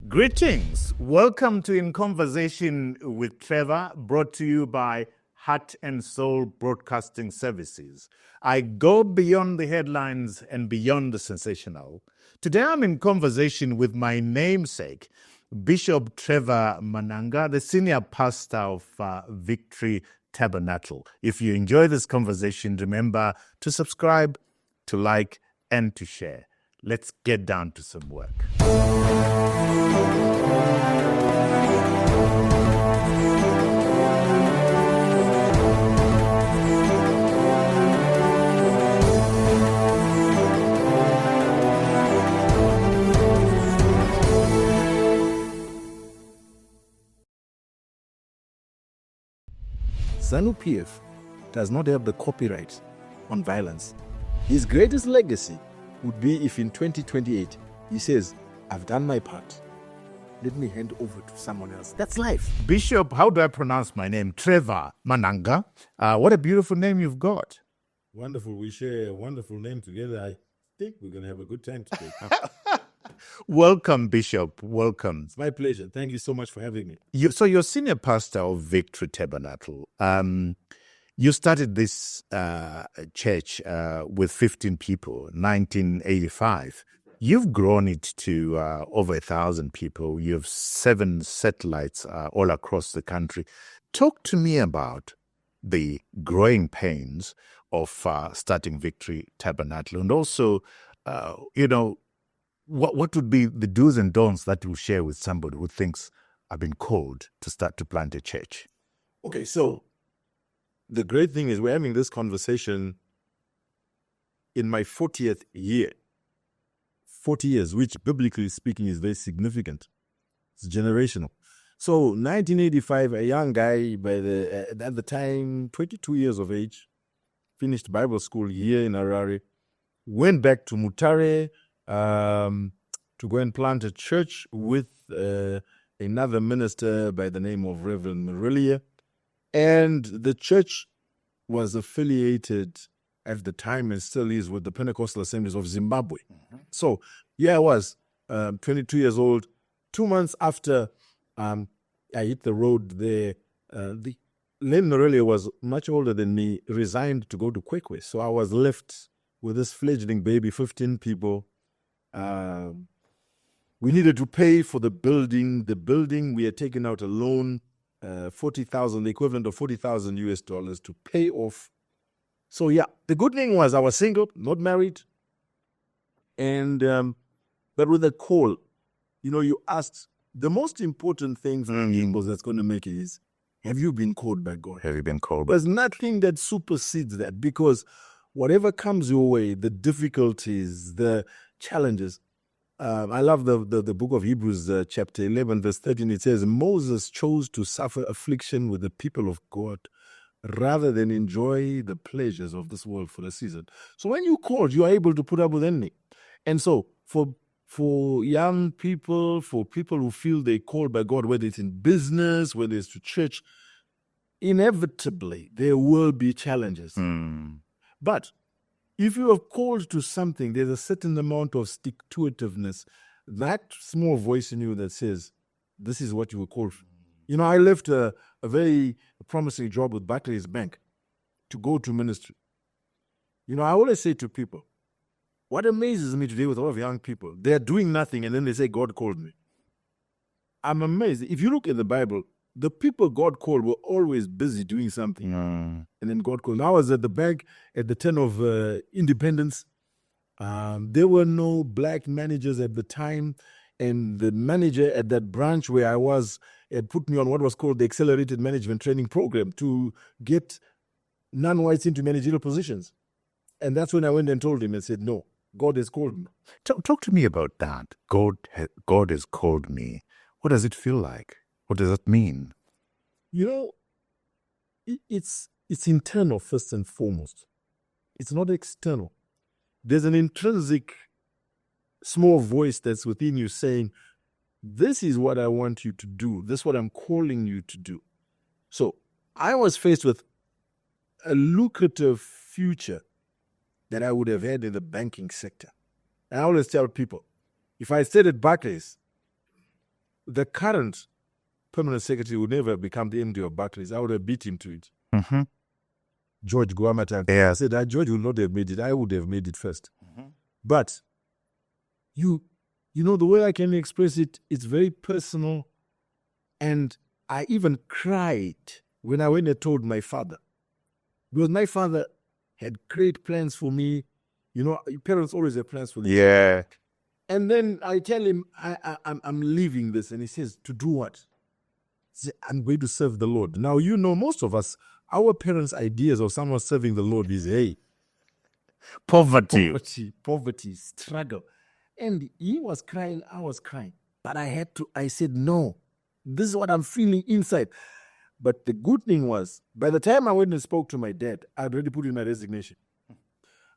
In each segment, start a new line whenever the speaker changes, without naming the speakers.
Greetings. Welcome to In Conversation with Trevor, brought to you by Heart and Soul Broadcasting Services. I go beyond the headlines and beyond the sensational. Today I'm in conversation with my namesake, Bishop Trevor Manhanga, the senior pastor of Victory Tabernacle. If you enjoy this conversation, remember to subscribe, to like, and to share. Let's get down to some work.
ZANU-PF does not have the copyright on violence. His greatest legacy would be if in 2028 he says, I've done my part. Let me hand over to someone else. That's life.
Bishop, how do I pronounce my name? Trevor Manhanga. What a beautiful name you've got.
Wonderful. We share a wonderful name together. I think we're going to have a good time today.
Welcome, Bishop. Welcome.
It's my pleasure. Thank you so much for having me.
So you're senior pastor of Victory Tabernacle. You started this church with 15 people, 1985. You've grown it to over 1,000 people. You have 7 satellites all across the country. Talk to me about the growing pains of starting Victory Tabernacle, and also, what would be the do's and don'ts that you share with somebody who thinks I've been called to start to plant a church?
Okay, so the great thing is we're having this conversation in my 40th year. 40 years, which biblically speaking is very significant. It's generational. So 1985, a young guy at the time, 22 years of age, finished Bible school here in Harare, went back to Mutare to go and plant a church with another minister by the name of Reverend Murilia. And the church was affiliated at the time and still is with the Pentecostal Assemblies of Zimbabwe. Mm-hmm. So here I was, 22 years old. 2 months after I hit the road there, the Len Murilia was much older than me, resigned to go to Kwekwe. So I was left with this fledgling baby, 15 people. We needed to pay for the building. The building, we had taken out a loan, 40,000, the equivalent of $40,000 US to pay off. So yeah, the good thing was I was single, not married. And, but with a call, you asked, the most important thing for people that's going to make it is, have you been called by God?
Have you been called?
There's nothing that supersedes that, because whatever comes your way, the difficulties, the challenges. I love the book of Hebrews, chapter 11, verse 13. It says, Moses chose to suffer affliction with the people of God rather than enjoy the pleasures of this world for a season. So when you called, you are able to put up with anything. And so for young people, for people who feel they're called by God, whether it's in business, whether it's to church, inevitably there will be challenges. But if you are called to something, there's a certain amount of stick-to-itiveness, that small voice in you that says, this is what you were called for. I left a very promising job with Barclays Bank to go to ministry. I always say to people, what amazes me today with a lot of young people, they're doing nothing and then they say, God called me. I'm amazed. If you look at the Bible, the people God called were always busy doing something. And then God called. I was at the bank at the turn of independence. There were no black managers at the time. And the manager at that branch where I was had put me on what was called the Accelerated Management Training Program to get non-whites into managerial positions. And that's when I went and told him and said, no, God has called me.
Talk to me about that. God has called me. What does it feel like? What does that mean?
It's internal first and foremost. It's not external. There's an intrinsic small voice that's within you saying, this is what I want you to do. This is what I'm calling you to do. So I was faced with a lucrative future that I would have had in the banking sector. And I always tell people, if I stayed at Barclays, the current permanent secretary would never have become the MD of Barclays. I would have beat him to it.
Mm-hmm.
George Guamata.
Yeah.
I said that George would not have made it. I would have made it first. But you know, the way I can express it, it's very personal. And I even cried when I went and told my father. Because my father had great plans for me. You know, parents always have plans for them.
Yeah.
And then I tell him, I'm leaving this. And he says, to do what? He said, I'm going to serve the Lord. Now, you know, most of us, our parents' ideas of someone serving the Lord is, hey,
Poverty.
poverty, struggle. And he was crying, I was crying. But I said, no, this is what I'm feeling inside. But the good thing was, by the time I went and spoke to my dad, I'd already put in my resignation.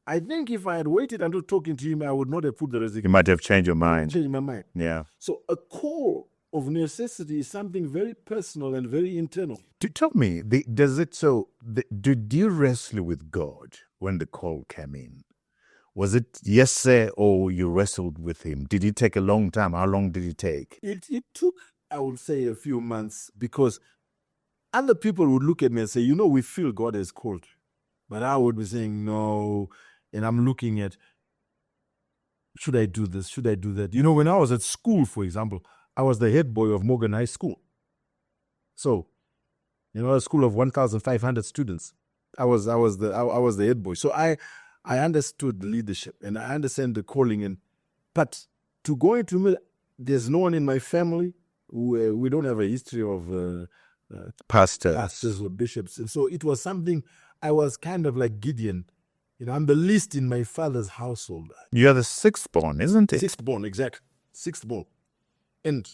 I think if I had waited until talking to him, I would not have put the resignation.
You might have changed your mind.
Changed my mind.
Yeah.
So a call of necessity is something very personal and very internal.
Tell me, did you wrestle with God when the call came in? Was it yes, sir, or you wrestled with him? Did it take a long time? How long did it take?
It took, I would say, a few months, because other people would look at me and say, you know, we feel God has called. But I would be saying, no. And I'm looking at, should I do this? Should I do that? You know, when I was at school, for example, I was the head boy of Morgan High School. So, you know, a school of 1,500 students. I was the head boy. So I understood the leadership and I understand the calling. But to go into, there's no one in my family. We don't have a history of pastors or bishops. And so it was something, I was kind of like Gideon. You know, I'm the least in my father's household.
You're the sixth born, isn't it?
Sixth born, exactly. Sixth born. And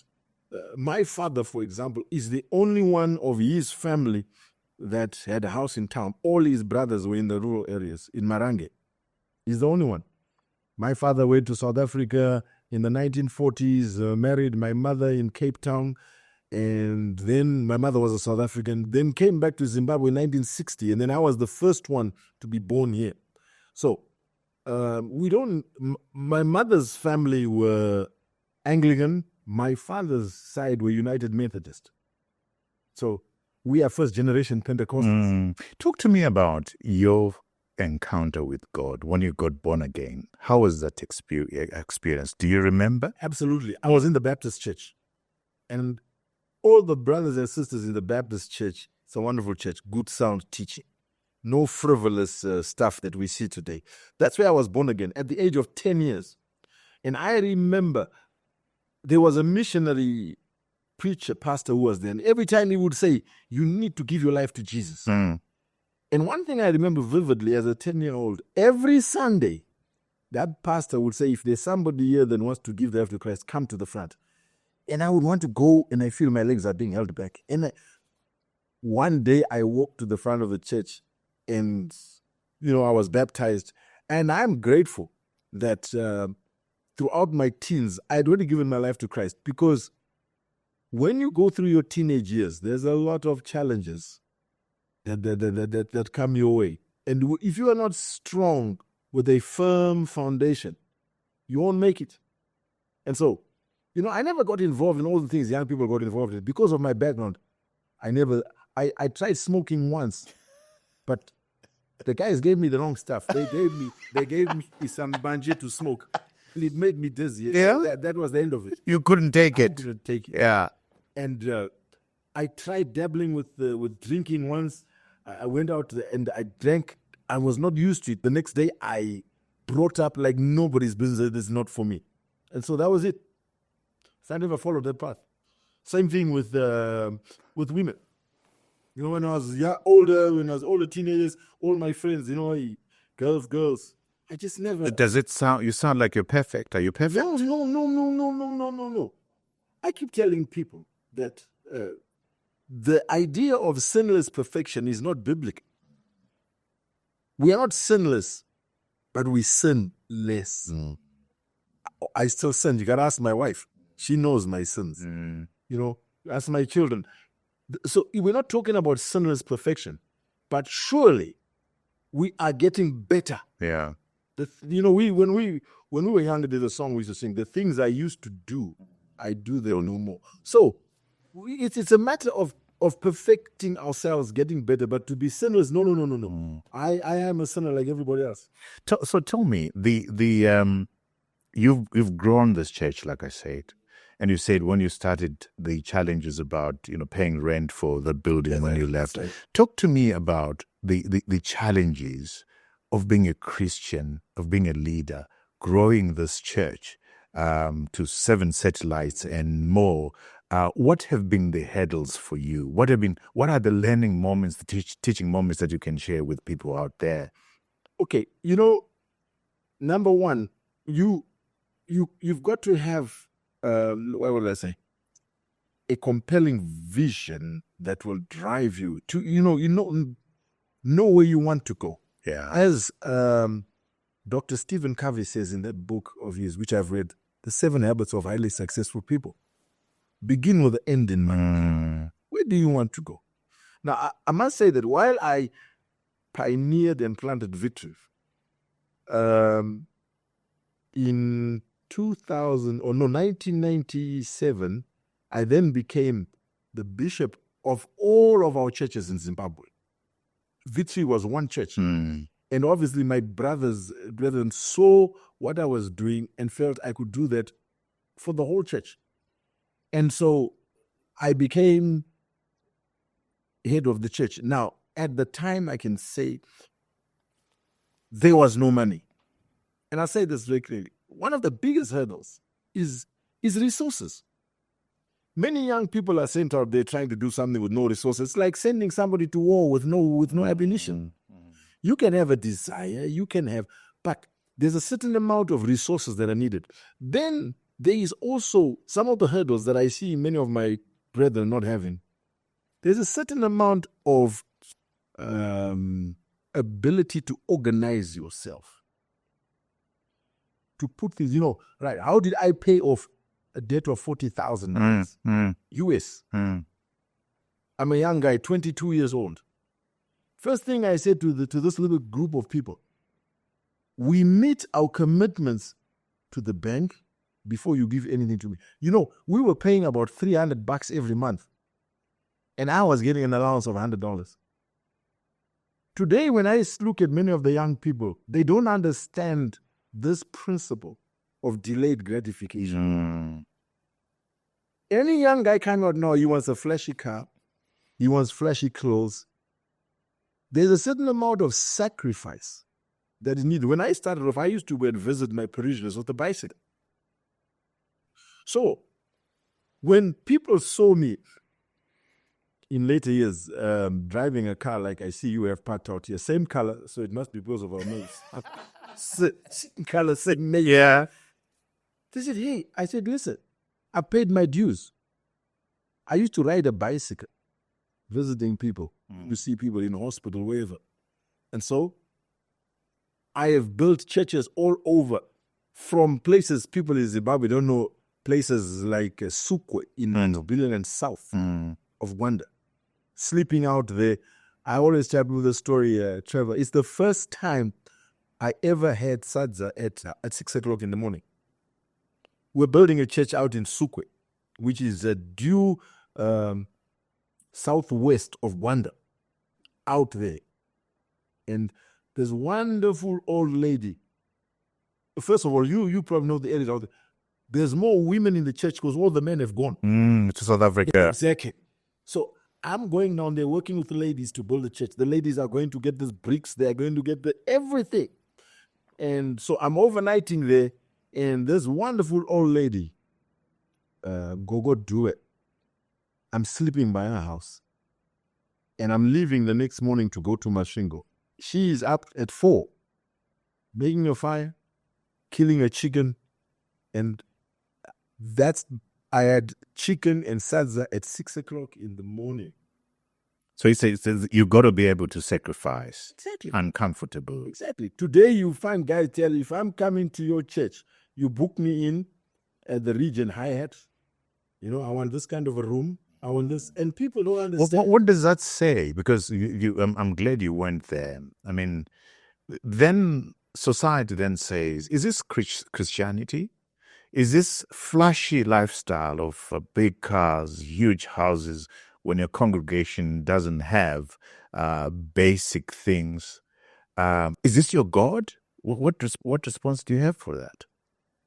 my father, for example, is the only one of his family that had a house in town. All his brothers were in the rural areas, in Marange. He's the only one. My father went to South Africa in the 1940s, married my mother in Cape Town, and then my mother was a South African, then came back to Zimbabwe in 1960, and then I was the first one to be born here. So my mother's family were Anglican, my father's side were United Methodist. So we are first generation Pentecostals.
Talk to me about your encounter with God when you got born again. How was that experience? Do you remember?
Absolutely. I was in the Baptist church. And all the brothers and sisters in the Baptist church, it's a wonderful church, good sound teaching. No frivolous stuff that we see today. That's where I was born again at the age of 10 years. And I remember there was a missionary preacher, pastor who was there. And every time he would say, you need to give your life to Jesus. And one thing I remember vividly as a 10-year-old, every Sunday, that pastor would say, if there's somebody here that wants to give their life to Christ, come to the front. And I would want to go, and I feel my legs are being held back. And one day I walked to the front of the church, and, you know, I was baptized. And I'm grateful that throughout my teens, I had already given my life to Christ, because when you go through your teenage years, there's a lot of challenges that come your way. And if you are not strong with a firm foundation, you won't make it. And so, you know, I never got involved in all the things young people got involved in because of my background. I tried smoking once, but the guys gave me the wrong stuff. They gave me some banje to smoke. It made me dizzy.
Yeah?
That was the end of it.
You couldn't take it.
I couldn't take it.
Yeah.
And I tried dabbling with drinking once. I went out and I drank. I was not used to it. The next day, I brought up like nobody's business. This is not for me. And so that was it. So I never followed that path. Same thing with women. You know, when I was older teenagers, all my friends, you know, girls. I just never.
Does it sound? You sound like you're perfect. Are you perfect?
No. I keep telling people that the idea of sinless perfection is not biblical. We are not sinless, but we sin less. I still sin. You got to ask my wife. She knows my sins. You know, ask my children. So we're not talking about sinless perfection, but surely we are getting better.
Yeah.
You know, when we were younger, there's a song we used to sing, the things I used to do,
I do there no more. So it's a matter of perfecting ourselves, getting better. But to be sinners, no. I am a sinner like everybody else.
So tell me, you've grown this church, like I said, and you said when you started, the challenges about paying rent for the building when you left.
Right.
Talk to me about the challenges of being a Christian, of being a leader, growing this church to 7 satellites and more. What have been the hurdles for you? What are the learning moments, the teaching moments that you can share with people out there?
Okay, number one, you've got to have what would I say? A compelling vision that will drive you to know where you want to go.
Yeah.
As Dr. Stephen Covey says in that book of his, which I've read, The 7 Habits of Highly Successful People. Begin with the end in mind. Where do you want to go? Now, I must say that while I pioneered and planted Victory, in 1997, I then became the bishop of all of our churches in Zimbabwe. Victory was one church. And obviously my brethren saw what I was doing and felt I could do that for the whole church. And so I became head of the church. Now, at the time, I can say there was no money. And I say this very clearly. One of the biggest hurdles is resources. Many young people are sent out there trying to do something with no resources. It's like sending somebody to war with no ammunition. You can have a desire, but there's a certain amount of resources that are needed. Then there is also some of the hurdles that I see many of my brethren not having. There's a certain amount of ability to organize yourself. To put things, right, how did I pay off a debt of $40,000 US? I'm a young guy, 22 years old. First thing I said to this little group of people, we meet our commitments to the bank before you give anything to me. We were paying about $300 every month, and I was getting an allowance of $100. Today, when I look at many of the young people, they don't understand this principle of delayed gratification. Any young guy cannot know he wants a flashy car, he wants flashy clothes. There's a certain amount of sacrifice that is needed. When I started off, I used to go and visit my parishioners with a bicycle. So, when people saw me in later years driving a car like I see you have parked out here, same color, so it must be because of our nose. Same color, same make.
Yeah.
They said, hey, I said, listen, I paid my dues. I used to ride a bicycle, visiting people, to see people in hospital, wherever. And so, I have built churches all over, from places people in Zimbabwe don't know, places like Sukwe in Billion and south of Wanda. Sleeping out there. I always tell people the story, Trevor. It's the first time I ever had sadza at 6 o'clock in the morning. We're building a church out in Sukwe, which is due southwest of Wanda, out there. And there's wonderful old lady. First of all, you probably know the area out there. There's more women in the church because all the men have gone.
To South Africa.
Yeah, exactly. So I'm going down there working with the ladies to build the church. The ladies are going to get these bricks. They are going to get everything. And so I'm overnighting there. And this wonderful old lady, Gogo do it. I'm sleeping by her house. And I'm leaving the next morning to go to Mashingo. She is up at 4, making a fire, killing a chicken, and I had chicken and sadza at 6 o'clock in the morning.
So he says you've got to be able to sacrifice.
Exactly.
Uncomfortable.
Exactly. Today you find guys tell you, if I'm coming to your church, you book me in at the region hi-hat. I want this kind of a room. I want this. And people don't understand.
What does that say? Because I'm glad you went there. I mean, then society then says, is this Christianity? is this flashy lifestyle of big cars, huge houses, when your congregation doesn't have basic things. Is this your God? What response do you have for that?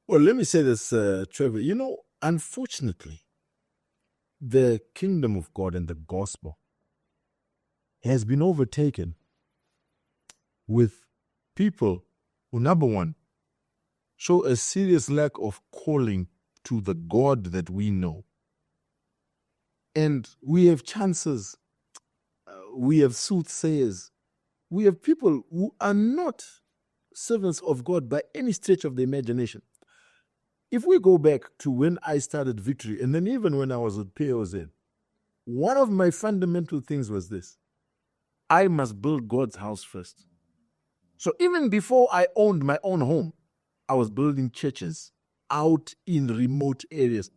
Well, let me say this, Trevor. Unfortunately, the kingdom of God and the gospel has been overtaken with people who, number one, show a serious lack of calling to the God that we know. And we have chances, we have soothsayers, we have people who are not servants of God by any stretch of the imagination. If we go back to when I started Victory, and then even when I was at POZ, one of my fundamental things was this: I must build God's house first. So even before I owned my own home, I was building churches out in remote areas.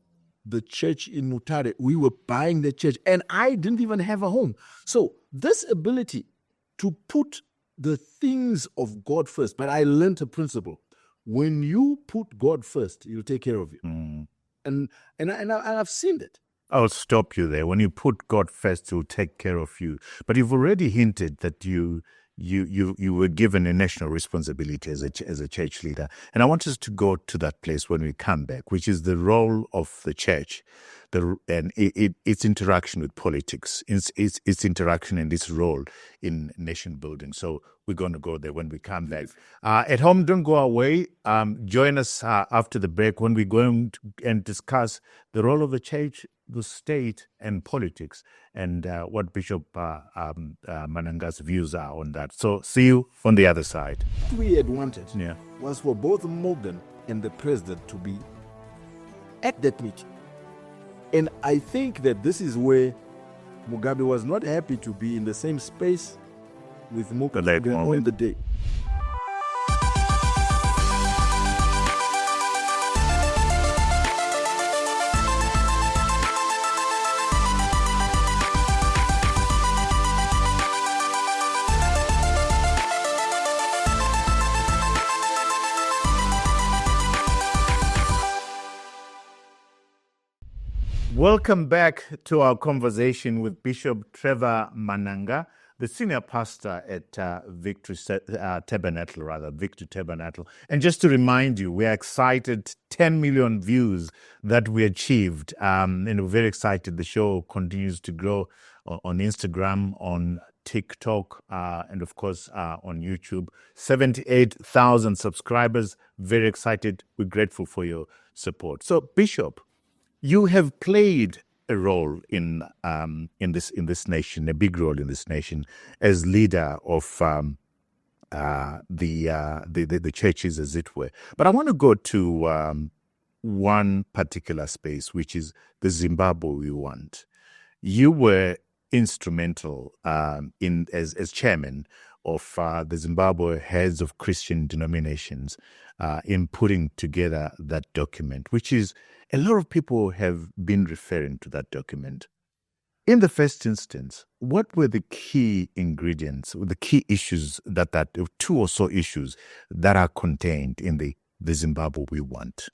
The church in Mutare, we were buying the church, and I didn't even have a home. So this ability to put the things of God first, but I learned a principle. When you put God first, He'll take care of you. And I've seen it.
I'll stop you there. When you put God first, He'll take care of you. But you've already hinted that you were given a national responsibility as a church leader. And I want us to go to that place when we come back, which is the role of the church, and its interaction with politics, its interaction and its role in nation building. So we're going to go there when we come back. At home, don't go away. Join us after the break when we're going to and discuss the role of the church, the state, and politics, and what Bishop Manhanga's views are on that. So see you on the other side.
What we had wanted
Yeah.
was for both Morgan and the president to be at that meeting. And I think that this is where Mugabe was not happy to be in the same space with Mugabe on the day.
Welcome back to our conversation with Bishop Trevor Manhanga, the senior pastor at Victory Tabernacle. And just to remind you, we are excited, 10 million views that we achieved. And we're very excited. The show continues to grow on Instagram, on TikTok, and of course on YouTube. 78,000 subscribers. Very excited. We're grateful for your support. So, Bishop, you have played a role in this nation, a big role in this nation, as leader of the churches, as it were. But I want to go to one particular space, which is the Zimbabwe We Want. You were instrumental as chairman of the Zimbabwe Heads of Christian Denominations in putting together that document, which is a lot of people have been referring to that document. In the first instance, what were the key ingredients, the key issues that two or so issues that are contained in the Zimbabwe We Want?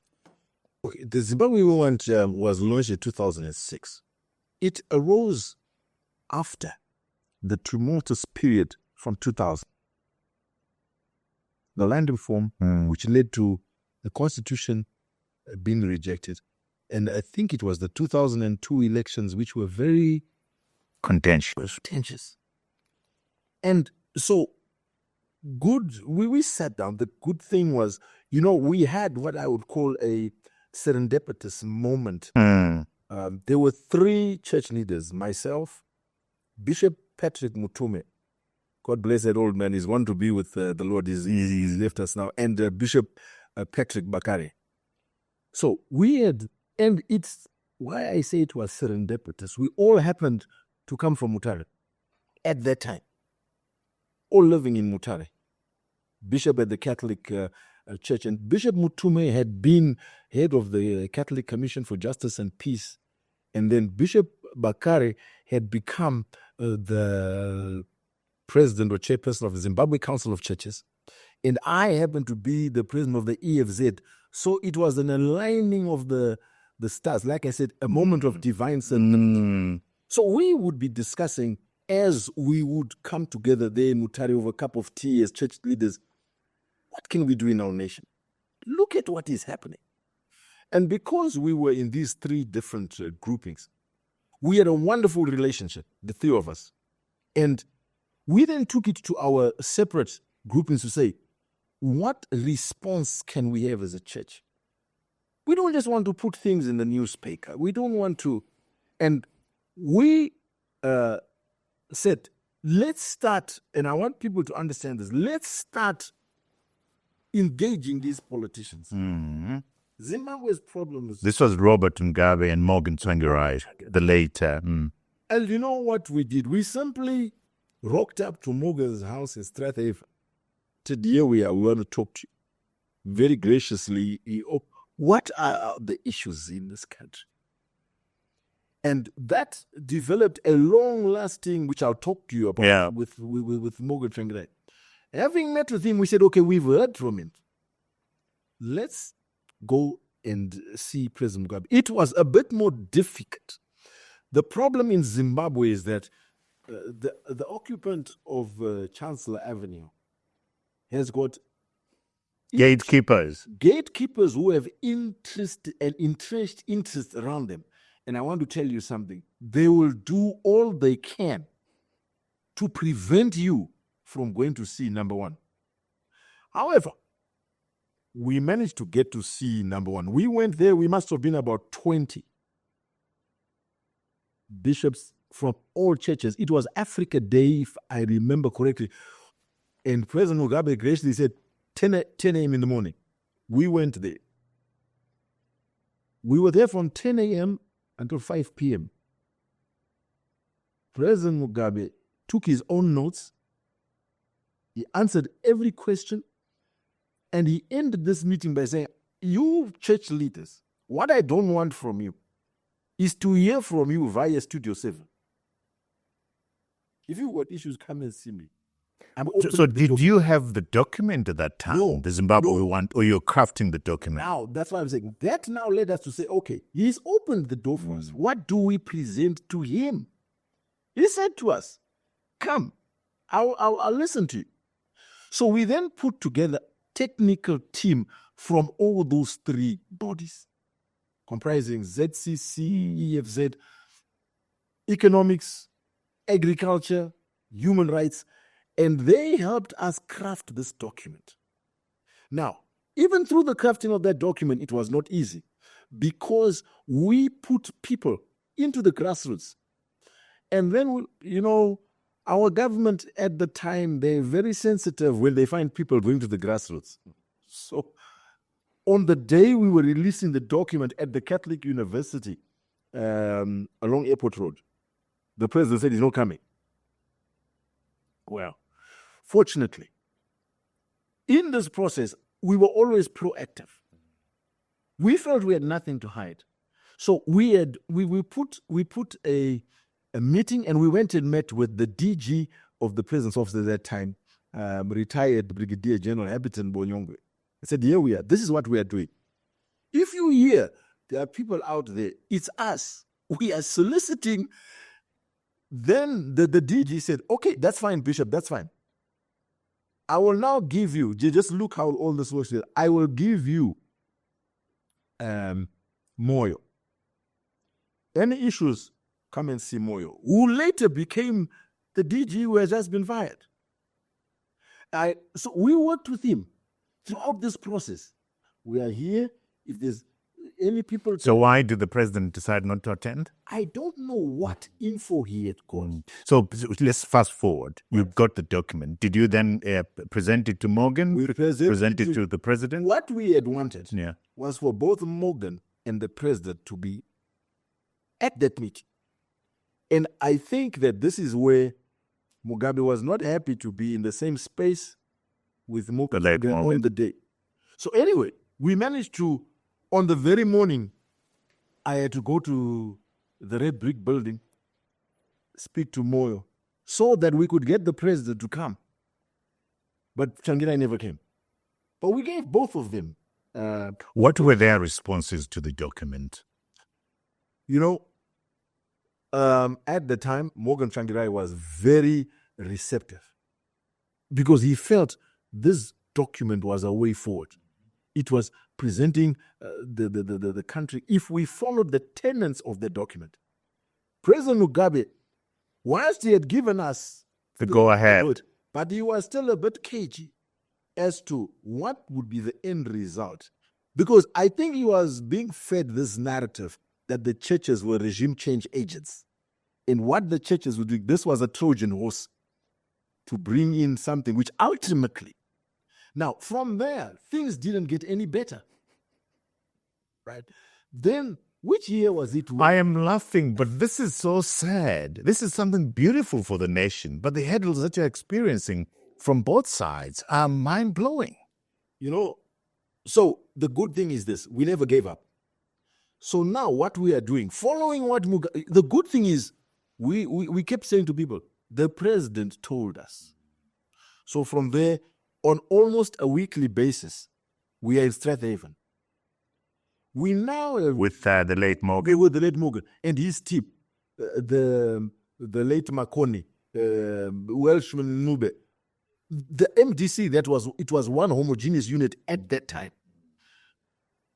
Okay, the Zimbabwe We Want was launched in 2006. It arose after the tumultuous period from 2000. The land reform, which led to the constitution being rejected. And I think it was the 2002 elections, which were very contentious. And so we sat down. The good thing was, we had what I would call a serendipitous moment. There were three church leaders, myself, Bishop Patrick Mutume, God bless that old man, he's gone to be with the Lord, he's left us now, and Bishop Patrick Bakare. So we had, and it's why I say it was serendipitous. We all happened to come from Mutare at that time, all living in Mutare. Bishop at the Catholic Church, and Bishop Mutume had been head of the Catholic Commission for Justice and Peace, and then Bishop Bakare had become the president or chairperson of the Zimbabwe Council of Churches, and I happened to be the president of the EFZ, So it was an aligning of the stars. Like I said, a moment of divine certainty. So we would be discussing as we would come together there in Mutare over a cup of tea as church leaders. What can we do in our nation? Look at what is happening. And because we were in these three different groupings, we had a wonderful relationship, the three of us. And we then took it to our separate groupings to say, what response can we have as a church? We don't just want to put things in the newspaper. We don't want to. And we said, let's start, and I want people to understand this, let's start engaging these politicians. Zimbabwe's problems.
This was Robert Mugabe and Morgan Tsvangirai, the later.
And you know what we did? We simply rocked up to Morgan's house in Strathaven. Today we want to talk to you. Very graciously, what are the issues in this country? And that developed a long-lasting, which I'll talk to you about, with Morgan Tsvangirai. Having met with him, we said, okay, we've heard from him. Let's go and see President Mugabe. It was a bit more difficult. The problem in Zimbabwe is that the occupant of Chancellor Avenue has got
Gatekeepers
who have interest and entrenched interest around them. And I want to tell you something. They will do all they can to prevent you from going to see number one. However, we managed to get to see number one. We went there, we must have been about 20 bishops from all churches. It was Africa Day, if I remember correctly. And President Mugabe graciously said, 10 a.m. in the morning. We went there. We were there from 10 a.m. until 5 p.m. President Mugabe took his own notes. He answered every question. And he ended this meeting by saying, you church leaders, what I don't want from you is to hear from you via Studio 7. If you've got issues, come and see me.
So did you have the document at that time,
No,
the Zimbabwe We Want, or you're crafting the document?
Now, that's why I'm saying. That now led us to say, okay, he's opened the door for us. What do we present to him? He said to us, come, I'll listen to you. So we then put together technical team from all those three bodies, comprising ZCC, EFZ, economics, agriculture, human rights, and they helped us craft this document. Now, even through the crafting of that document, it was not easy because we put people into the grassroots. And then, our government at the time, they're very sensitive when they find people going to the grassroots. So on the day we were releasing the document at the Catholic University along Airport Road, the president said he's not coming. Well, fortunately, in this process, we were always proactive. We felt we had nothing to hide. So we put a meeting, and we went and met with the DG of the President's office at that time, retired Brigadier General Habitan Bonyongwe. I said, here we are. This is what we are doing. If you hear there are people out there, it's us. We are soliciting. Then the DG said, okay, that's fine, Bishop, that's fine. I will now give you, just look how all this works. I will give you Moyo. Any issues, come and see Moyo, who later became the DG who has just been fired. So we worked with him throughout this process. We are here. If there's any people...
So why did the president decide not to attend?
I don't know what info he had got.
So let's fast forward. You got the document. Did you then present it to Morgan?
We
present it to the president?
What we had wanted was for both Morgan and the president to be at that meeting. And I think that this is where Mugabe was not happy to be in the same space with Morgan on the day. So anyway, we managed to, on the very morning, I had to go to the Red Brick Building, speak to Moyo, so that we could get the president to come. But Tsvangirai never came. But we gave both of them
What were their responses to the document?
At the time, Morgan Tsvangirai was very receptive because he felt this document was a way forward. It was presenting the country. If we followed the tenets of the document, President Mugabe, whilst he had given us
The go-ahead.
good, but he was still a bit cagey as to what would be the end result. Because I think he was being fed this narrative that the churches were regime change agents. And what the churches would do, this was a Trojan horse to bring in something which ultimately, now from there, things didn't get any better. Right? Then, which year was it?
I am laughing, but this is so sad. This is something beautiful for the nation, but the hurdles that you're experiencing from both sides are mind-blowing.
So the good thing is this, we never gave up. So now what we are doing, following what the good thing is, we kept saying to people, the president told us. So from there, on almost a weekly basis, we are in Strathaven. We now
With the late Morgan.
with the late Morgan and his team, the late Makoni, Welshman Nube, the MDC, it was one homogeneous unit at that time.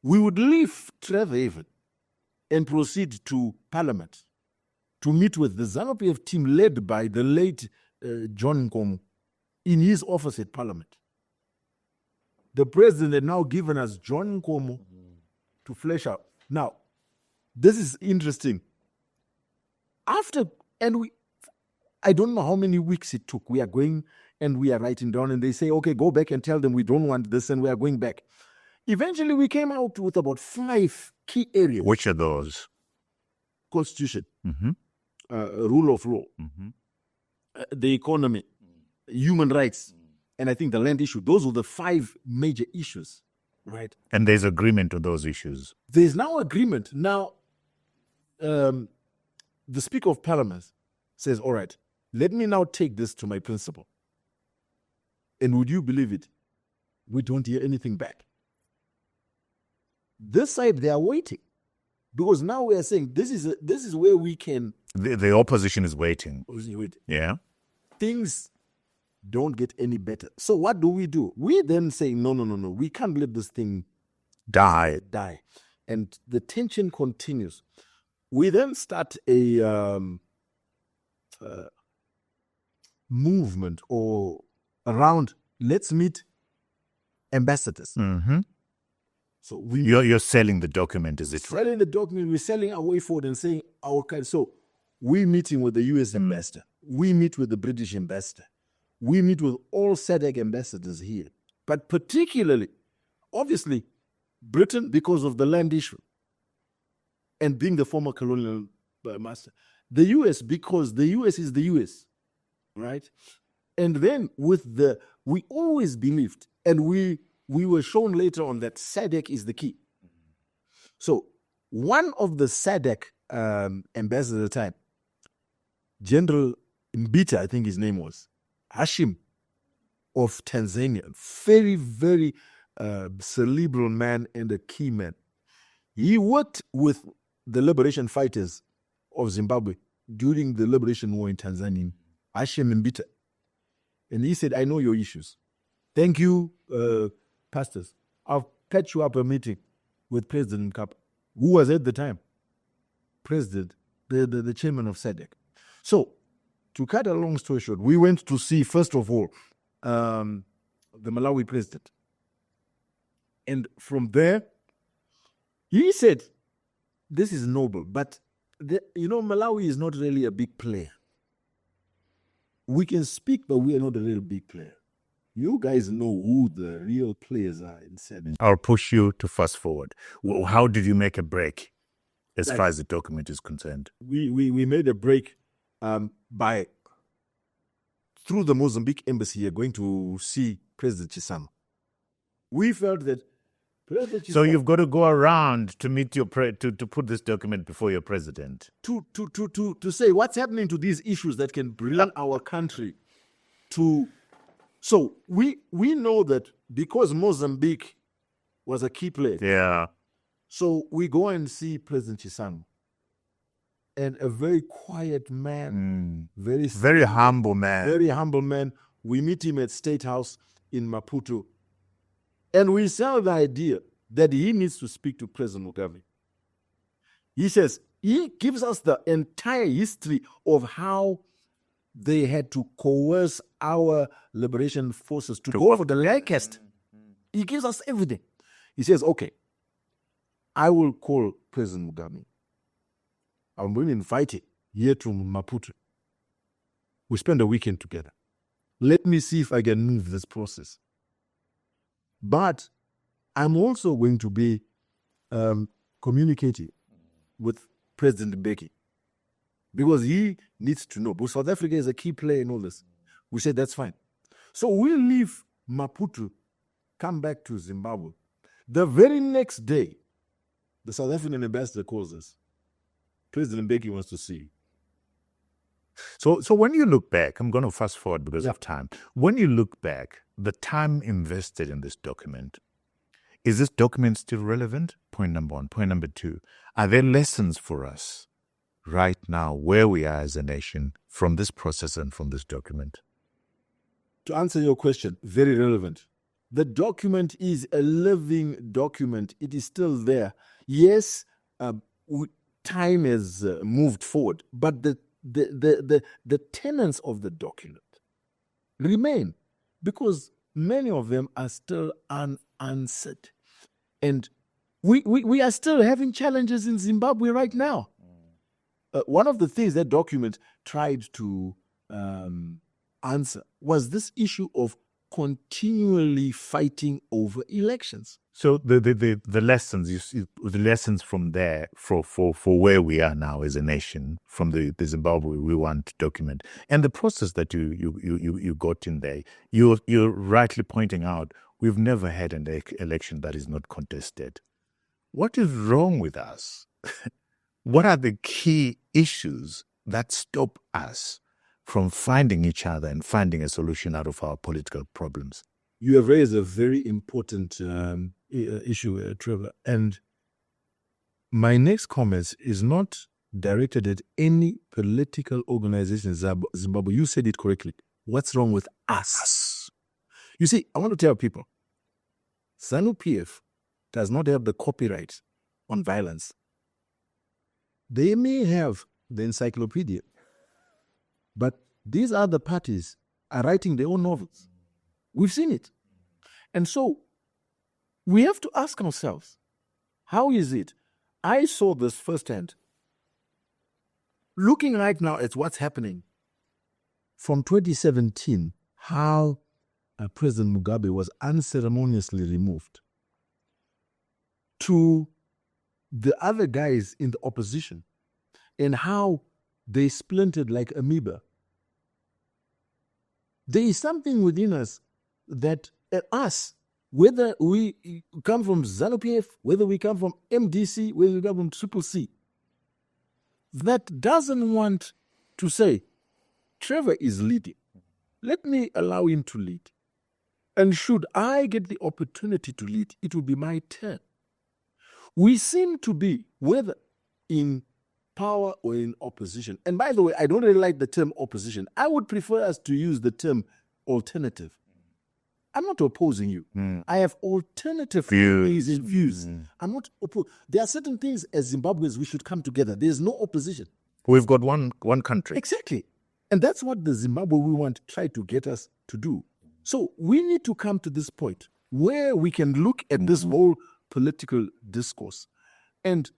We would leave Strathaven and proceed to Parliament to meet with the ZANU-PF team led by the late John Nkomo in his office at Parliament. The president had now given us John Nkomo to flesh out. Now, this is interesting. I don't know how many weeks it took. We are going and we are writing down and they say, okay, go back and tell them we don't want this and we are going back. Eventually, we came out with about 5 key areas.
Which are those?
Constitution,
Mm-hmm.
Rule of law,
Mm-hmm.
the economy, human rights, and I think the land issue. Those were the 5 major issues, right?
And there's agreement on those issues.
There's now agreement. Now, the Speaker of Parliament says, all right, let me now take this to my principal. And would you believe it? We don't hear anything back. This side, they are waiting. Because now we are saying, this is where we can...
The opposition is waiting.
Wait.
Yeah.
Things don't get any better. So what do? We then say, no, we can't let this thing
Die.
And the tension continues. We then start a movement or around, let's meet ambassadors.
Mm-hmm.
So we
You're selling the document, is it?
selling the document, we're selling our way forward and saying our kind. So we're meeting with the US ambassador. We meet with the British ambassador. We meet with all SADC ambassadors here. But particularly, obviously, Britain because of the land issue and being the former colonial master. The US because the US is the US, right? And then we always believed, and we were shown later on that SADC is the key. So one of the SADC ambassadors at the time, General Mbita, I think his name was, Hashim of Tanzania, very, very cerebral man and a key man. He worked with the liberation fighters of Zimbabwe during the liberation war in Tanzania, Hashim Mbita. And he said, I know your issues. Thank you, pastors. I'll catch you up a meeting with President Ncube, who was at the time president, the chairman of SADC. So, to cut a long story short, we went to see, first of all, the Malawi president. And from there, he said, this is noble, but Malawi is not really a big player. We can speak, but we are not a real big player. You guys know who the real players are in SADC.
I'll push you to fast forward. How did you make a break as far as the document is concerned?
We made a break through the Mozambique embassy here, going to see President Chisano. We felt that President Chisano...
So you've got to go around to meet to put this document before your president.
To say what's happening to these issues that can bring our country to... So we know that because Mozambique was a key player.
Yeah.
So we go and see President Chisango, and a very quiet man,
Very humble man.
very humble man. We meet him at State House in Maputo, and we sell the idea that he needs to speak to President Mugabe. He says, he gives us the entire history of how they had to coerce our liberation forces to go for the Lancaster. He gives us everything. He says, okay, I will call President Mugabe. I'm going to invite him here to Maputo. We spend a weekend together. Let me see if I can move this process. But I'm also going to be communicating with President Mbeki, because he needs to know. But South Africa is a key player in all this. We said, that's fine. So we'll leave Maputo, come back to Zimbabwe. The very next day, the South African ambassador calls us. President Mbeki wants to see you.
So when you look back, I'm going to fast forward because of time. When you look back, the time invested in this document, is this document still relevant? Point number one. Point number two, are there lessons for us right now where we are as a nation from this process and from this document?
To answer your question, very relevant. The document is a living document. It is still there. Yes, time has moved forward, but the tenets of the document remain, because many of them are still unanswered. And we are still having challenges in Zimbabwe right now. One of the things that document tried to answer was this issue of continually fighting over elections.
So the lessons, you see, the lessons from there for where we are now as a nation, from the Zimbabwe We Want document, and the process that you got in there, you're rightly pointing out, we've never had an election that is not contested. What is wrong with us? What are the key issues that stop us from finding each other and finding a solution out of our political problems?
You have raised a very important issue, Trevor. And my next comment is not directed at any political organization in Zimbabwe. You said it correctly. What's wrong with us? You see, I want to tell people, ZANU-PF does not have the copyright on violence. They may have the encyclopedia, but these other parties are writing their own novels. We've seen it. And so we have to ask ourselves, how is it? I saw this firsthand. Looking right now at what's happening from 2017, how President Mugabe was unceremoniously removed, to the other guys in the opposition, and how they splintered like amoeba. There is something within us that whether we come from ZANU-PF, whether we come from MDC, whether we come from Triple C, that doesn't want to say, Trevor is leading. Let me allow him to lead. And should I get the opportunity to lead, it will be my turn. We seem to be, whether in power or in opposition. And by the way, I don't really like the term opposition. I would prefer us to use the term alternative. I'm not opposing you. I have alternative views. I'm not opposed. There are certain things as Zimbabweans we should come together. There's no opposition.
We've got one country.
Exactly. And that's what the Zimbabwe We Want try to get us to do. So we need to come to this point where we can look at this whole political discourse. And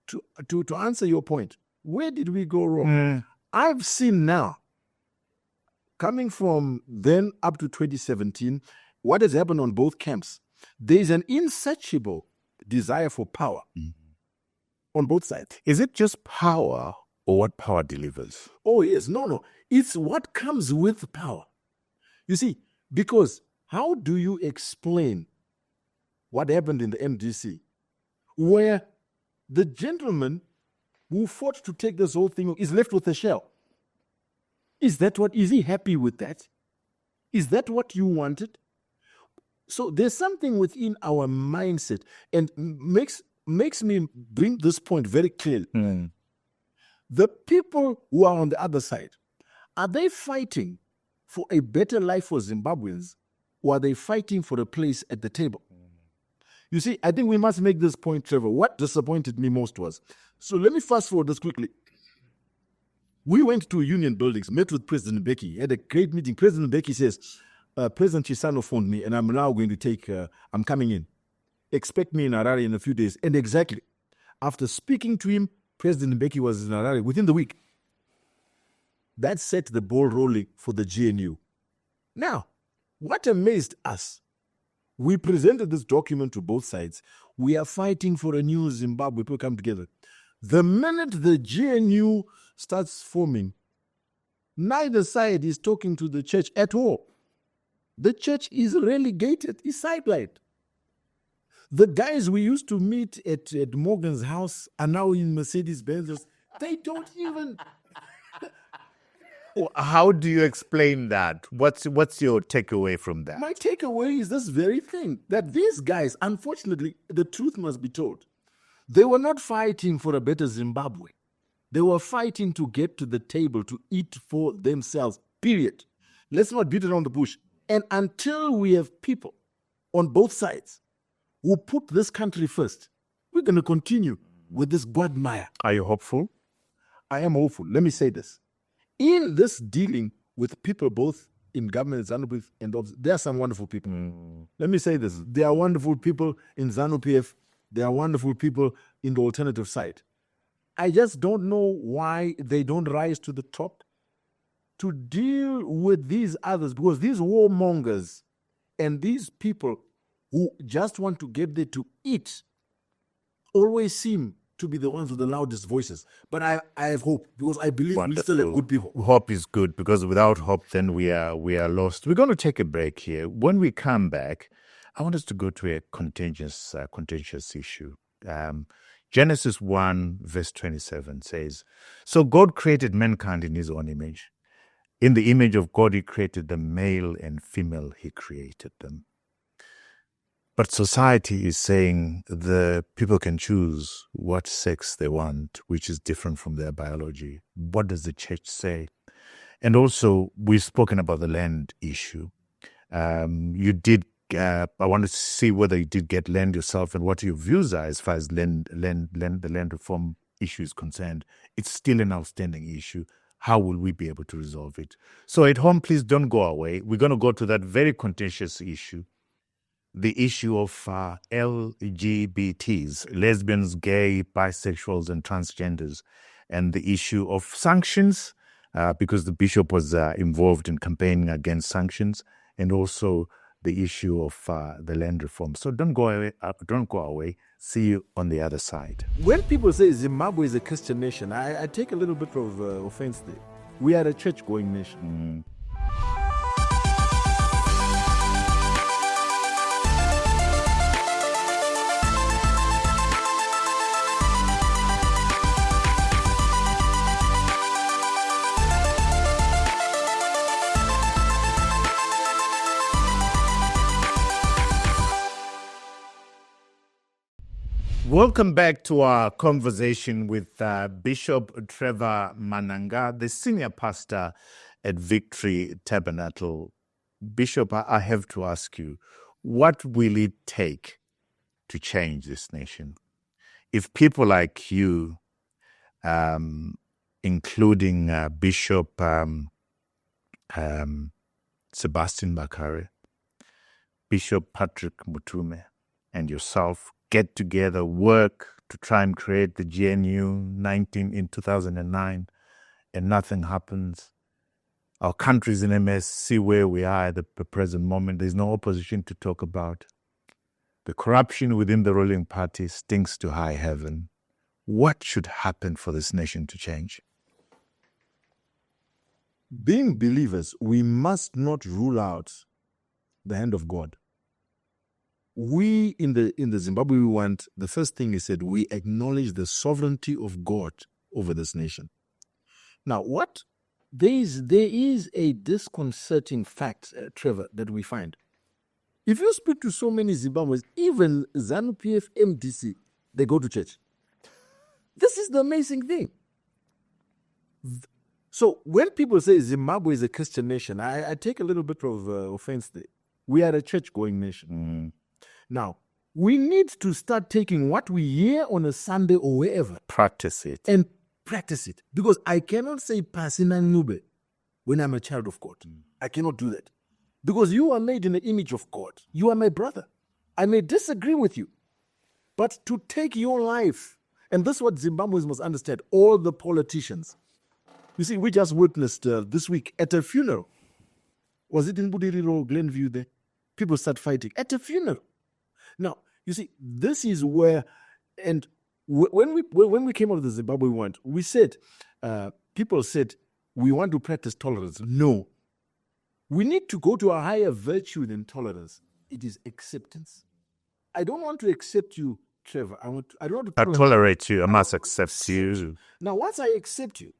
to answer your point, where did we go wrong? I've seen now, coming from then up to 2017, what has happened on both camps. There is an insatiable desire for power on both sides.
Is it just power or what power delivers?
Oh, yes. No. It's what comes with power. You see, because how do you explain what happened in the MDC, where the gentleman who fought to take this whole thing is left with a shell? Is he happy with that? Is that what you wanted? So there's something within our mindset, and makes me bring this point very clearly. The people who are on the other side, are they fighting for a better life for Zimbabweans, or are they fighting for a place at the table? You see, I think we must make this point, Trevor. What disappointed me most was, so let me fast forward this quickly. We went to union buildings, met with President Mbeki, had a great meeting. President Mbeki says, President Chisano phoned me, and I'm now going to take, I'm coming in. Expect me in Harare in a few days. And exactly, after speaking to him, President Mbeki was in Harare within the week. That set the ball rolling for the GNU. Now, what amazed us, we presented this document to both sides. We are fighting for a new Zimbabwe. People come together. The minute the GNU starts forming, neither side is talking to the church at all. The church is relegated, is sidelined. The guys we used to meet at Morgan's house are now in Mercedes-Benz. They don't even...
How do you explain that? What's your takeaway from that?
My takeaway is this very thing, that these guys, unfortunately, the truth must be told. They were not fighting for a better Zimbabwe. They were fighting to get to the table, to eat for themselves, period. Let's not beat around the bush. And until we have people on both sides who put this country first, we're going to continue with this quagmire.
Are you hopeful?
I am hopeful. Let me say this. In this dealing with people both in government, ZANU-PF, and there are some wonderful people. Let me say this. There are wonderful people in ZANU-PF. There are wonderful people in the alternative side. I just don't know why they don't rise to the top to deal with these others, because these warmongers and these people who just want to get there to eat always seem to be the ones with the loudest voices. But I have hope, because I believe we still have good people.
Hope is good, because without hope, then we are lost. We're going to take a break here. When we come back, I want us to go to a contentious issue. Genesis 1 verse 27 says, "So God created mankind in his own image. In the image of God, he created them, male and female, he created them." But society is saying the people can choose what sex they want, which is different from their biology. What does the church say? And also, we've spoken about the land issue. You did. I want to see whether you did get land yourself and what your views are as far as the land reform issue is concerned. It's still an outstanding issue. How will we be able to resolve it? So at home, please don't go away. We're going to go to that very contentious issue. The issue of LGBTs, lesbians, gay, bisexuals, and transgenders, and the issue of sanctions, because the bishop was involved in campaigning against sanctions, and also the issue of the land reform. So don't go away. Don't go away. See you on the other side.
When people say Zimbabwe is a Christian nation, I take a little bit of offense there. We are a church-going nation.
Welcome back to our conversation with Bishop Trevor Manhanga, the senior pastor at Victory Tabernacle. Bishop, I have to ask you, what will it take to change this nation? If people like you, including Bishop Sebastian Bakare, Bishop Patrick Mutume, and yourself, get together, work to try and create the GNU in 2009, and nothing happens. Our country's in a mess. See where we are at the present moment. There's no opposition to talk about. The corruption within the ruling party stinks to high heaven. What should happen for this nation to change?
Being believers, we must not rule out the hand of God. We in the Zimbabwe We Want, the first thing he said, we acknowledge the sovereignty of God over this nation. Now, there is a disconcerting fact, Trevor, that we find. If you speak to so many Zimbabweans, even ZANU-PF, MDC, they go to church. This is the amazing thing. So when people say Zimbabwe is a Christian nation, I take a little bit of offense there. We are a church-going nation. Now, we need to start taking what we hear on a Sunday or wherever
Practice it.
and practice it. Because I cannot say Pastor Ncube when I'm a child of God. I cannot do that. Because you are made in the image of God. You are my brother. I may disagree with you. But to take your life, and this is what Zimbabweans must understand, all the politicians. You see, we just witnessed this week at a funeral. Was it in Budiriro or Glenview there? People start fighting at a funeral. Now, you see, this is where, and when we came out of the Zimbabwe We Want, we said, people said, we want to practice tolerance. No. We need to go to a higher virtue than tolerance. It is acceptance. I don't want to accept you, Trevor. I don't want to
I tolerate you. I must accept you.
Now, once I accept you,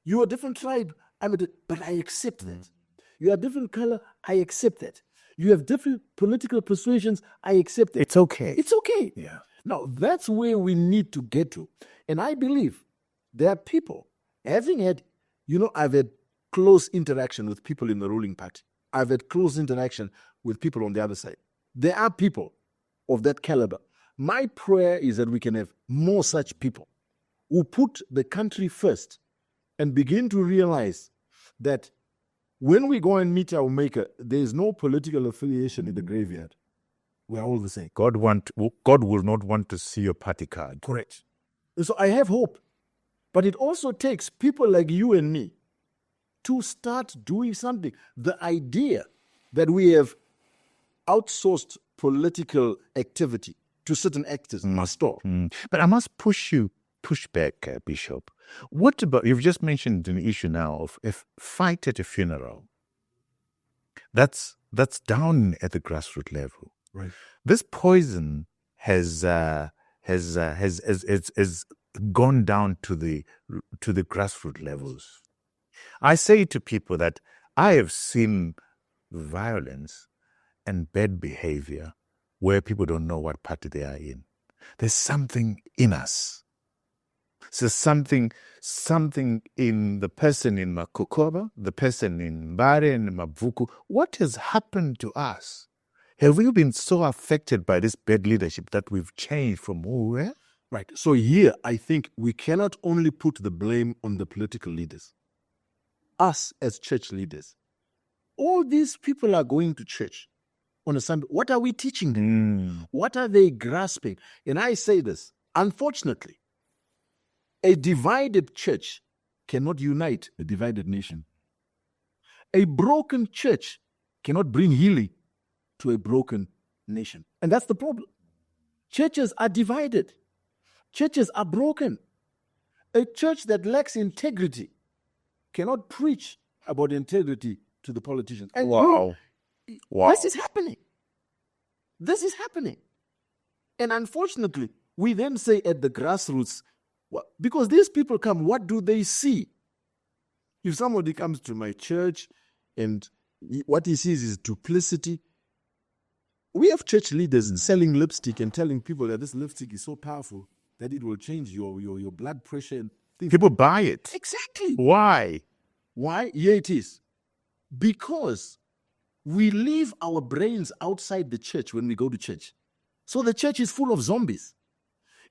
you're a different tribe, but I accept that. You're a different color, I accept that. You have different political persuasions, I accept it.
It's okay.
It's okay.
Yeah.
Now, that's where we need to get to. And I believe there are people, having had, I've had close interaction with people in the ruling party. I've had close interaction with people on the other side. There are people of that caliber. My prayer is that we can have more such people who put the country first and begin to realize that when we go and meet our Maker, there is no political affiliation in the graveyard. We're all the same.
God will not want to see your party card.
Correct. And so I have hope. But it also takes people like you and me to start doing something. The idea that we have outsourced political activity to certain actors must stop.
But I must push back, Bishop. What about, you've just mentioned an issue now of a fight at a funeral. That's down at the grassroots level.
Right.
This poison has gone down to the grassroots levels. I say to people that I have seen violence and bad behavior where people don't know what party they are in. There's something in us. So something in the person in Makukoba, the person in Mbare and Mavuku. What has happened to us? Have we been so affected by this bad leadership that we've changed from who we were?
Right. So here, I think we cannot only put the blame on the political leaders. Us as church leaders. All these people are going to church on a Sunday. What are we teaching them? What are they grasping? And I say this, unfortunately, a divided church cannot unite a divided nation. A broken church cannot bring healing to a broken nation. And that's the problem. Churches are divided. Churches are broken. A church that lacks integrity cannot preach about integrity to the politicians. And
Wow.
this is happening. This is happening. And unfortunately, we then say at the grassroots, because these people come, what do they see? If somebody comes to my church and what he sees is duplicity, we have church leaders selling lipstick and telling people that this lipstick is so powerful that it will change your blood pressure and things.
People buy it.
Exactly.
Why?
Why? Here it is. Because we leave our brains outside the church when we go to church. So the church is full of zombies.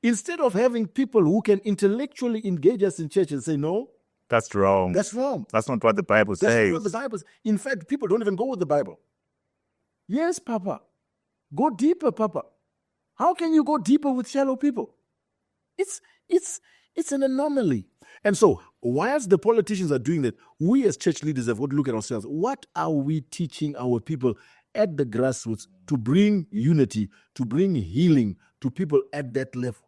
Instead of having people who can intellectually engage us in church and say, no,
That's wrong.
that's wrong.
That's not what the Bible
That's
says.
not the Bible. In fact, people don't even go with the Bible. Yes, Papa. Go deeper, Papa. How can you go deeper with shallow people? It's an anomaly. And so, whilst the politicians are doing that, we as church leaders have got to look at ourselves. What are we teaching our people at the grassroots to bring unity, to bring healing to people at that level?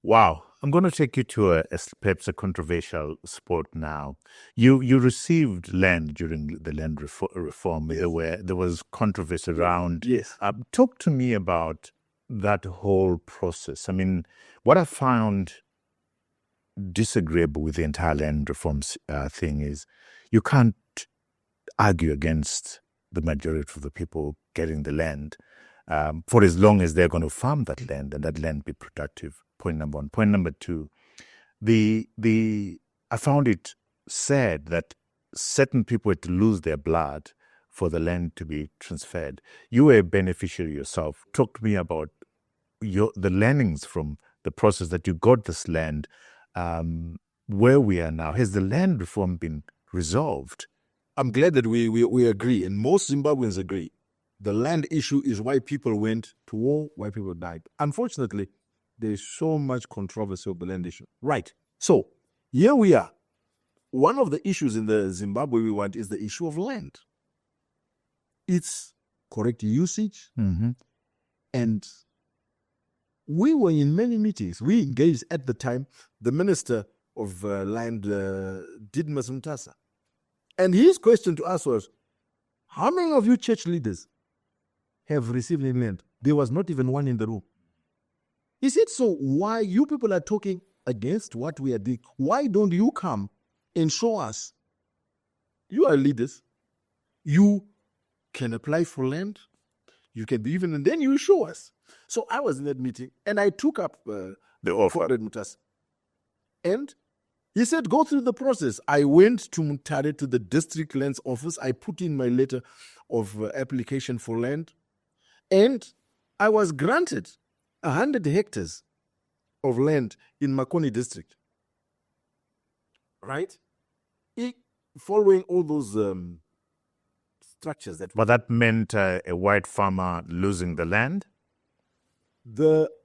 Wow. I'm going to take you to perhaps a controversial sport now. You received land during the land reform where there was controversy around.
Yes.
Talk to me about that whole process. I mean, what I found disagreeable with the entire land reforms thing is you can't argue against the majority of the people getting the land for as long as they're going to farm that land and that land be productive. Point number one. Point number two, I found it sad that certain people had to lose their blood for the land to be transferred. You were a beneficiary yourself. Talk to me about the learnings from the process that you got this land, where we are now. Has the land reform been resolved?
I'm glad that we agree, and most Zimbabweans agree. The land issue is why people went to war, why people died. Unfortunately, there is so much controversy over the land issue. Right. So here we are. One of the issues in the Zimbabwe We Want is the issue of land. Its correct usage.
Mm-hmm.
And we were in many meetings. We engaged at the time the Minister of Land, Didmus Mtasa. And his question to us was, how many of you church leaders have received any land? There was not even one in the room. He said, so why you people are talking against what we are doing? Why don't you come and show us? You are leaders. You can apply for land. You can be even, and then you show us. So I was in that meeting, and I took up the offer at Mutasa. And he said, go through the process. I went to Mutare, to the district lands office. I put in my letter of application for land. And I was granted 100 hectares of land in Makoni district. Right? Following all those structures that.
But that meant a white farmer losing the land?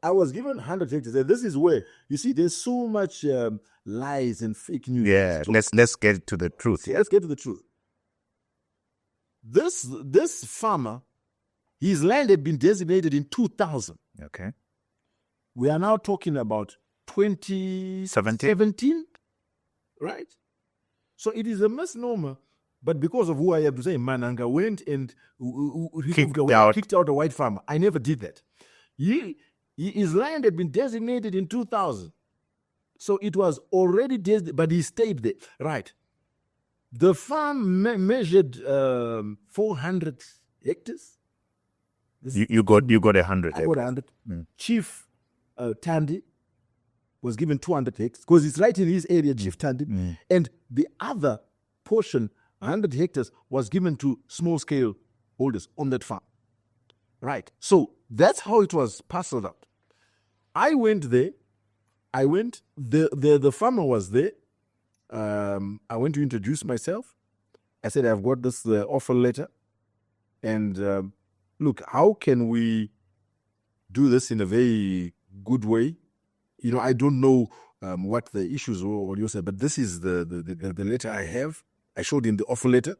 I was given 100 hectares. And this is where, you see, there's so much lies and fake news.
Yeah, let's get to the truth.
Let's get to the truth. This farmer, his land had been designated in 2000.
Okay.
We are now talking about 2017, right? So it is a misnomer, but because of who I am to say, Manhanga went and kicked out a white farmer. I never did that. His land had been designated in 2000. So it was already designated, but he stayed there. Right. The farm measured 400 hectares.
You got 100.
I got 100. Chief Tandy was given 200 hectares because it's right in his area, Chief Tandy. And the other portion, 100 hectares, was given to small-scale holders on that farm. Right. So that's how it was parceled out. I went there. The farmer was there. I went to introduce myself. I said, I've got this offer letter. And look, how can we do this in a very good way? You know, I don't know what the issues were or you said, but this is the letter I have. I showed him the offer letter.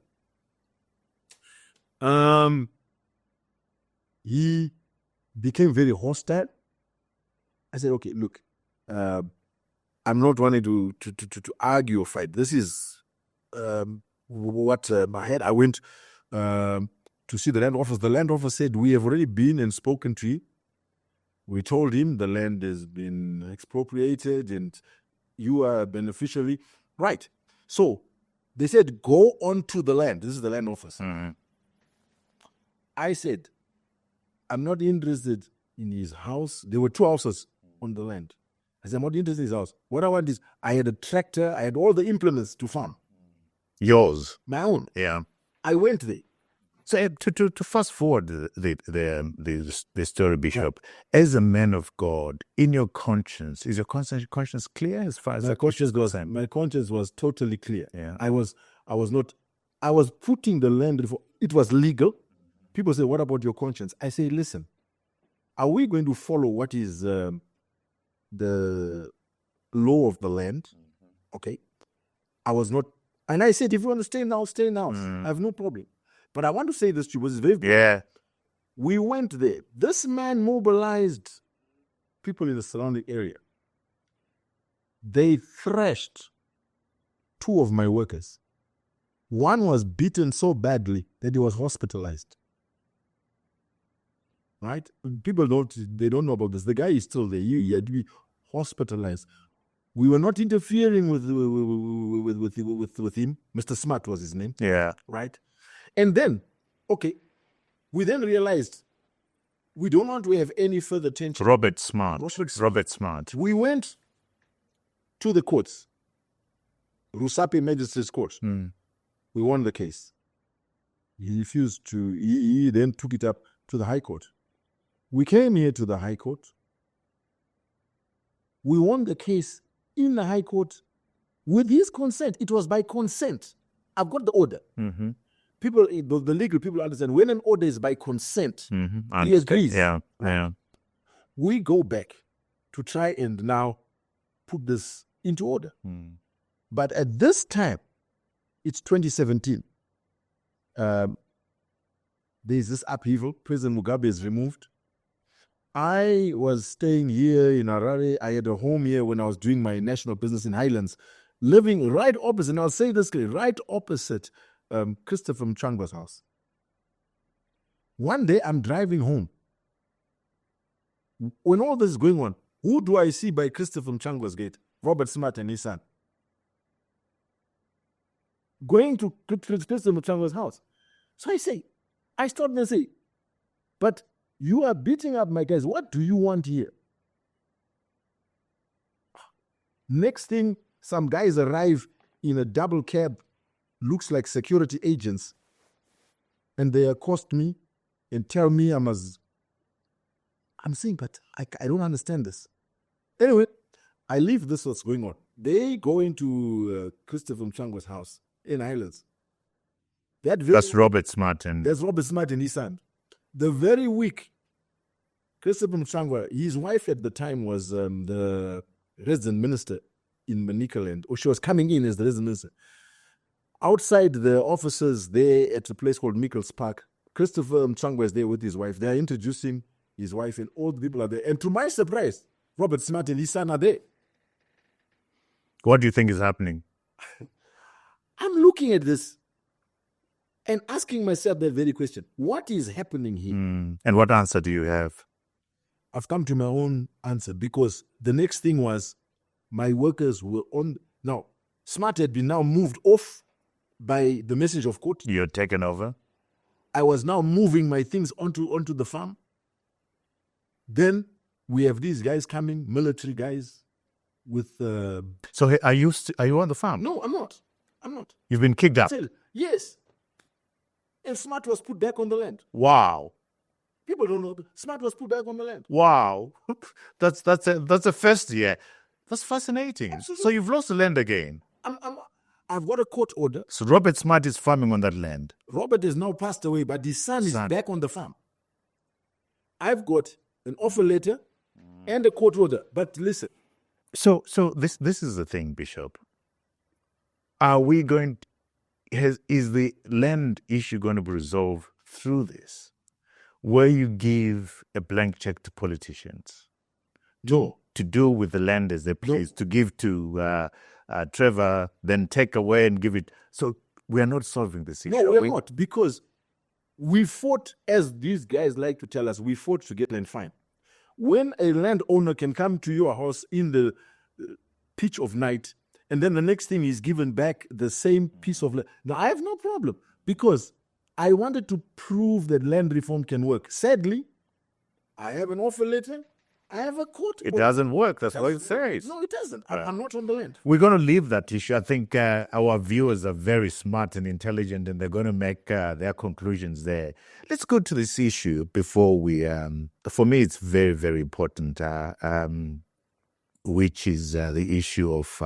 He became very hostile. I said, okay, look, I'm not wanting to argue or fight. This is what I had. I went to see the land office. The land office said, we have already been and spoken to you. We told him the land has been expropriated and you are a beneficiary. Right. So they said, go on to the land. This is the land office.
Mm-hmm.
I said, I'm not interested in his house. There were 2 houses on the land. I said, I'm not interested in his house. What I want is, I had a tractor. I had all the implements to farm.
Yours?
My own.
Yeah.
I went there.
So to fast forward the story, Bishop, as a man of God, in your conscience, is your conscience clear as far as
my conscience goes? My conscience was totally clear.
Yeah.
I was putting the land before. It was legal. People say, what about your conscience? I say, listen, are we going to follow what is the law of the land? Okay. I was not, and I said, if you want to stay now, stay now. I have no problem. But I want to say this to you, was very good.
Yeah.
We went there. This man mobilized people in the surrounding area. They thrashed 2 of my workers. One was beaten so badly that he was hospitalized. Right? People don't know about this. The guy is still there. He had to be hospitalized. We were not interfering with him. Mr. Smart was his name.
Yeah.
Right? And then, okay, We then realized we don't want to have any further tension.
Robert Smart.
Robert Smart. We went to the courts, Rusape Magistrates Court. We won the case. He refused to, he then took it up to the High Court. We came here to the High Court. We won the case in the High Court with his consent. It was by consent. I've got the order. People, the legal people understand when an order is by consent, he agrees.
Yeah.
We go back to try and now put this into order. But at this time, it's 2017. There's this upheaval. President Mugabe is removed. I was staying here in Harare. I had a home here when I was doing my national business in Highlands, living right opposite, and I'll say this clearly, right opposite Christopher Nchanga's house. One day I'm driving home. When all this is going on, who do I see by Christopher Nchanga's gate? Robert Smart and his son. Going to Christopher Nchanga's house. So I stop and say, but you are beating up my guys. What do you want here? Next thing, some guys arrive in a double cab, looks like security agents, and they accost me and tell me I'm saying, but I don't understand this. Anyway, I leave this what's going on. They go into Christopher Nchanga's house in Highlands.
That's Robert Smart.
That's Robert Smart and his son. The very week, Christopher Nchanга, his wife at the time was the resident minister in Manicaland, or she was coming in as the resident minister. Outside the offices there at a place called Mikkels Park, Christopher Nchanga is there with his wife. They are introducing his wife and all the people are there. And to my surprise, Robert Smart and his son are there.
What do you think is happening?
I'm looking at this and asking myself that very question. What is happening here?
And what answer do you have?
I've come to my own answer because the next thing was my workers were on. Now, Smart had been now moved off by the message of court.
You're taken over.
I was now moving my things onto the farm. Then we have these guys coming, military guys with...
So are you on the farm?
No, I'm not.
You've been kicked out?
Yes. And Smart was put back on the land.
Wow.
People don't know. Smart was put back on the land.
Wow. That's a first year. That's fascinating. Absolutely. So you've lost the land again.
I've got a court order.
So Robert Smart is farming on that land.
Robert is now passed away, but his son is back on the farm. I've got an offer letter and a court order. But listen.
So this is the thing, Bishop. Are we going... Is the land issue going to be resolved through this, where you give a blank check to politicians to do with the land as they please, to give to Trevor, then take away and give it? So we are not solving this issue.
No, we're not, because we fought, as these guys like to tell us, we fought to get land fine. When a landowner can come to your house in the pitch of night, and then the next thing is given back the same piece of land. Now, I have no problem because I wanted to prove that land reform can work. Sadly, I have an offer letter. I have a court order.
It doesn't work. That's what it says.
No, it doesn't. I'm not on the land.
We're going to leave that issue. I think our viewers are very smart and intelligent, and they're going to make their conclusions there. Let's go to this issue before we... for me, it's very, very important. Which is the issue of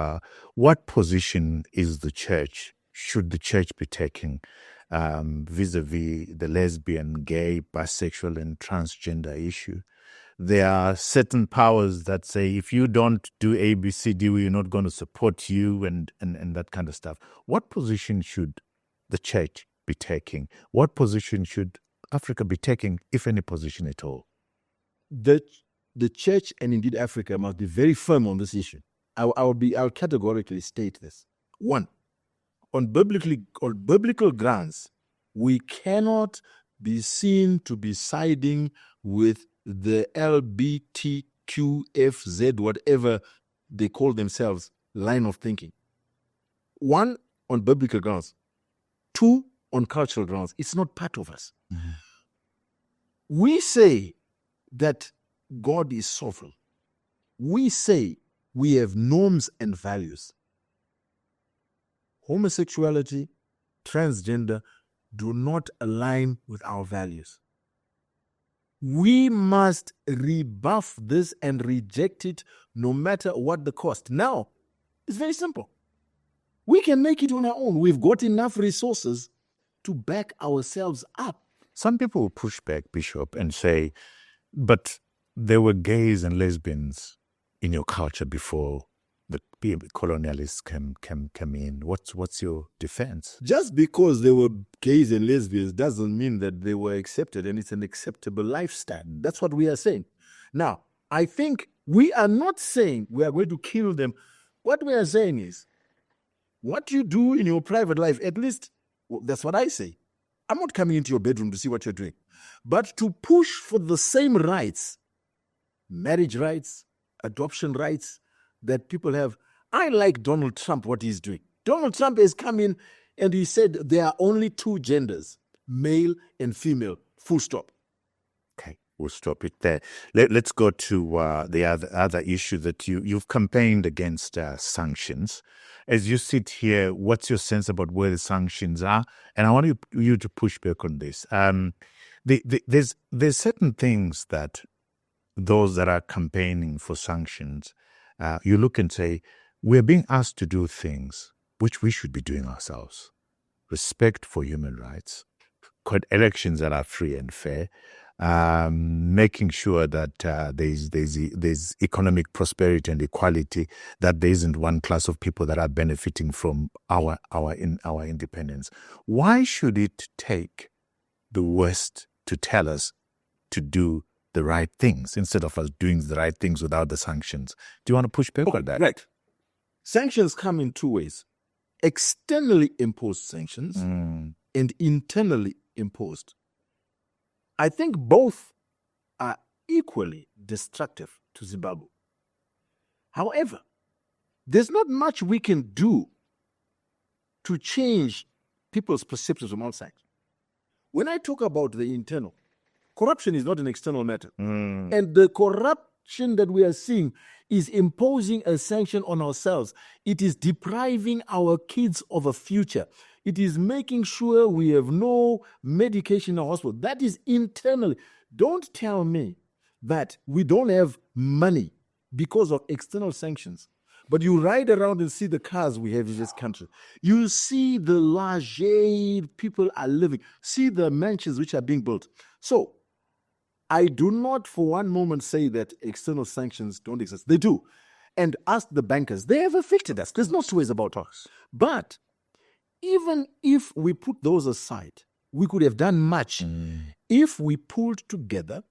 what position is the church, should the church be taking vis-a-vis the lesbian, gay, bisexual, and transgender issue. There are certain powers that say, if you don't do A, B, C, D, we're not going to support you and that kind of stuff. What position should the church be taking? What position should Africa be taking, if any position at all?
The church and indeed Africa must be very firm on this issue. I'll categorically state this. One, on biblical grounds, we cannot be seen to be siding with the LBTQFZ, whatever they call themselves, line of thinking. One, on biblical grounds. Two, on cultural grounds. It's not part of us. We say that God is sovereign. We say we have norms and values. Homosexuality, transgender do not align with our values. We must rebuff this and reject it no matter what the cost. Now, it's very simple. We can make it on our own. We've got enough resources to back ourselves up.
Some people push back, Bishop, and say, but there were gays and lesbians in your culture before the colonialists came in. What's your defense?
Just because there were gays and lesbians doesn't mean that they were accepted and it's an acceptable lifestyle. That's what we are saying. Now, I think we are not saying we are going to kill them. What we are saying is, what you do in your private life, at least, well, that's what I say. I'm not coming into your bedroom to see what you're doing. But to push for the same rights, marriage rights, adoption rights that people have. I like Donald Trump, what he's doing. Donald Trump has come in and he said there are only two genders, male and female, full stop.
Okay, we'll stop it there. Let's go to the other issue that you've campaigned against, sanctions. As you sit here, what's your sense about where the sanctions are? And I want you to push back on this. There's certain things that those that are campaigning for sanctions, you look and say, we're being asked to do things which we should be doing ourselves. Respect for human rights, elections that are free and fair, making sure that there's economic prosperity and equality, that there isn't one class of people that are benefiting from our independence. Why should it take the West to tell us to do the right things instead of us doing the right things without the sanctions? Do you want to push back on that?
Right. Sanctions come in two ways. Externally imposed sanctions and internally imposed. I think both are equally destructive to Zimbabwe. However, there's not much we can do to change people's perceptions from outside. When I talk about the internal, corruption is not an external matter. And the corruption that we are seeing is imposing a sanction on ourselves. It is depriving our kids of a future. It is making sure we have no medication in our hospital. That is internally. Don't tell me that we don't have money because of external sanctions. But you ride around and see the cars we have in this country. You see the large people are living. See the mansions which are being built. So, I do not for one moment say that external sanctions don't exist. They do. And ask the bankers. They have affected us. There's no two ways about us. But even if we put those aside, we could have done much if we pulled together,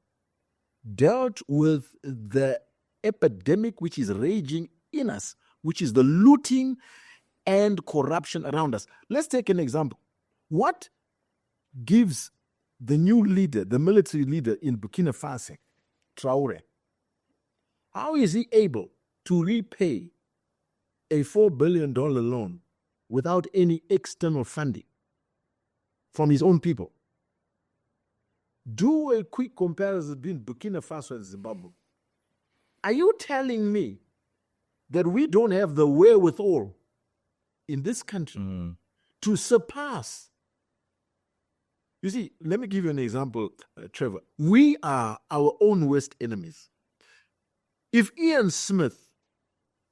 dealt with the epidemic which is raging in us, which is the looting and corruption around us. Let's take an example. What gives the new leader, the military leader in Burkina Faso, Traore, how is he able to repay a $4 billion loan without any external funding from his own people? Do a quick comparison between Burkina Faso and Zimbabwe. Are you telling me that we don't have the wherewithal in this country to surpass? You see, let me give you an example, Trevor. We are our own worst enemies. If Ian Smith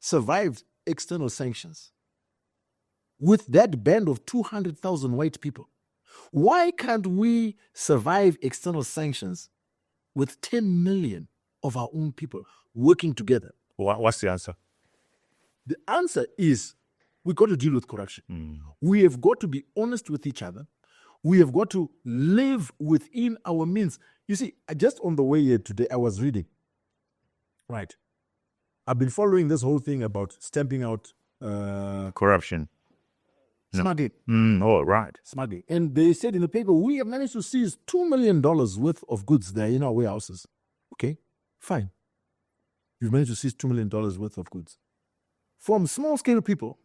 survived external sanctions with that band of 200,000 white people, why can't we survive external sanctions with 10 million of our own people working together?
What's the answer?
The answer is we've got to deal with corruption. We have got to be honest with each other. We have got to live within our means. You see, just on the way here today, I was reading. Right. I've been following this whole thing about stamping out
Corruption.
smuggling.
Oh, right.
Smuggling. And they said in the paper, we have managed to seize $2 million worth of goods there in our warehouses. Okay, fine. You've managed to seize $2 million worth of goods from small-scale people.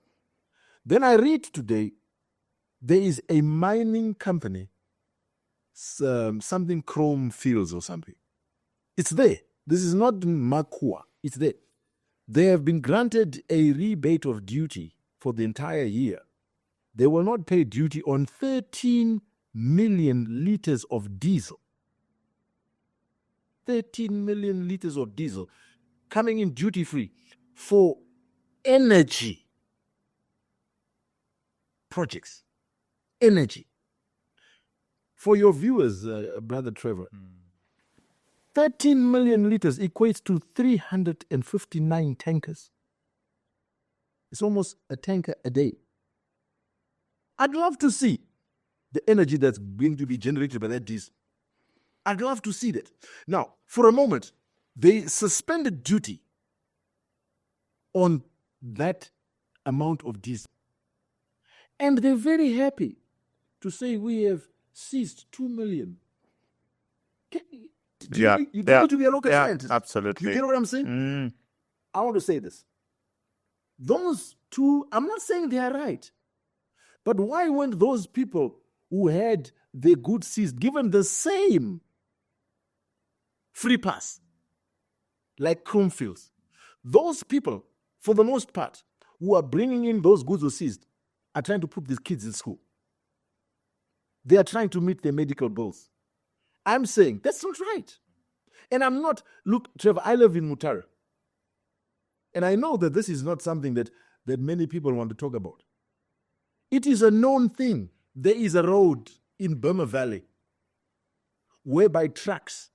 Then I read today, there is a mining company something chrome fields or something. It's there. This is not Makua. It's there. They have been granted a rebate of duty for the entire year. They will not pay duty on 13 million liters of diesel. 13 million liters of diesel coming in duty-free for energy projects. Energy. For your viewers, Brother Trevor, 13 million liters equates to 359 tankers. It's almost a tanker a day. I'd love to see the energy that's going to be generated by that diesel. I'd love to see that. Now, for a moment, they suspended duty on that amount of diesel. And they're very happy to say we have seized 2 million. You need to be a rocket scientist.
Absolutely.
You get what I'm saying? I want to say this. Those two, I'm not saying they are right. But why weren't those people who had their goods seized given the same free pass like Chromfields? Those people, for the most part, who are bringing in those goods who seized are trying to put these kids in school. They are trying to meet their medical bills. I'm saying that's not right. And I'm not, look, Trevor, I live in Mutare. And I know that this is not something that many people want to talk about. It is a known thing. There is a road in Burma Valley whereby trucks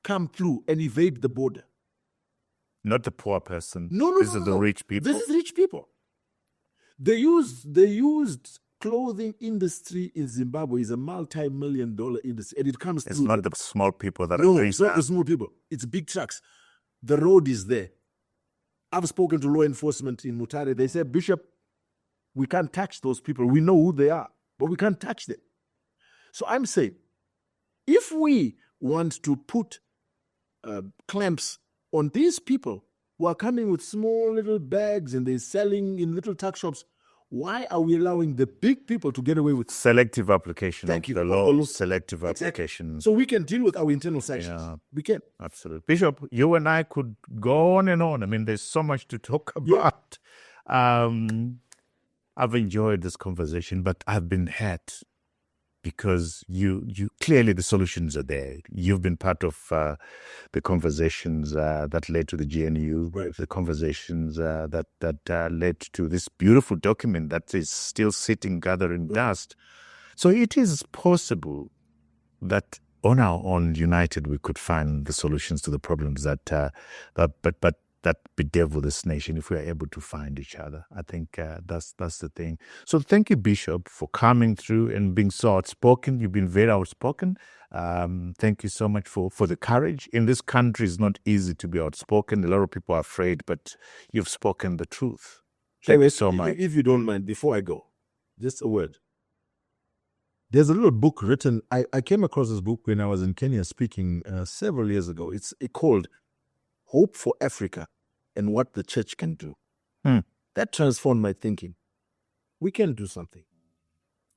come through and evade the border.
Not the poor person.
No.
These are the rich people.
This is rich people. The used clothing industry in Zimbabwe is a multi-million-dollar industry, and it comes through.
It's not the small people that are
No,
doing
it's not the
that.
small people. It's big trucks. The road is there. I've spoken to law enforcement in Mutare. They said, Bishop, we can't touch those people. We know who they are, but we can't touch them. So I'm saying, if we want to put clamps on these people who are coming with small little bags and they're selling in little tuck shops, why are we allowing the big people to get away with
Selective application
Thank
of
you.
the law.
All-
Selective
Exactly.
application.
So we can deal with our internal sanctions.
Yeah.
We can.
Absolutely. Bishop, you and I could go on and on. I mean, there's so much to talk about. I've enjoyed this conversation, but I've been hurt because you clearly the solutions are there. You've been part of the conversations that led to the GNU,
Right.
the conversations that led to this beautiful document that is still sitting gathering dust. So it is possible that on our own, united, we could find the solutions to the problems that bedevil this nation if we are able to find each other. I think that's the thing. So thank you, Bishop, for coming through and being so outspoken. You've been very outspoken. Thank you so much for the courage. In this country, it's not easy to be outspoken. A lot of people are afraid, but you've spoken the truth. Thank you so much.
If you don't mind, before I go, just a word. There's a little book written. I came across this book when I was in Kenya speaking several years ago. It's called Hope for Africa and What the Church Can Do. That transformed my thinking. We can do something.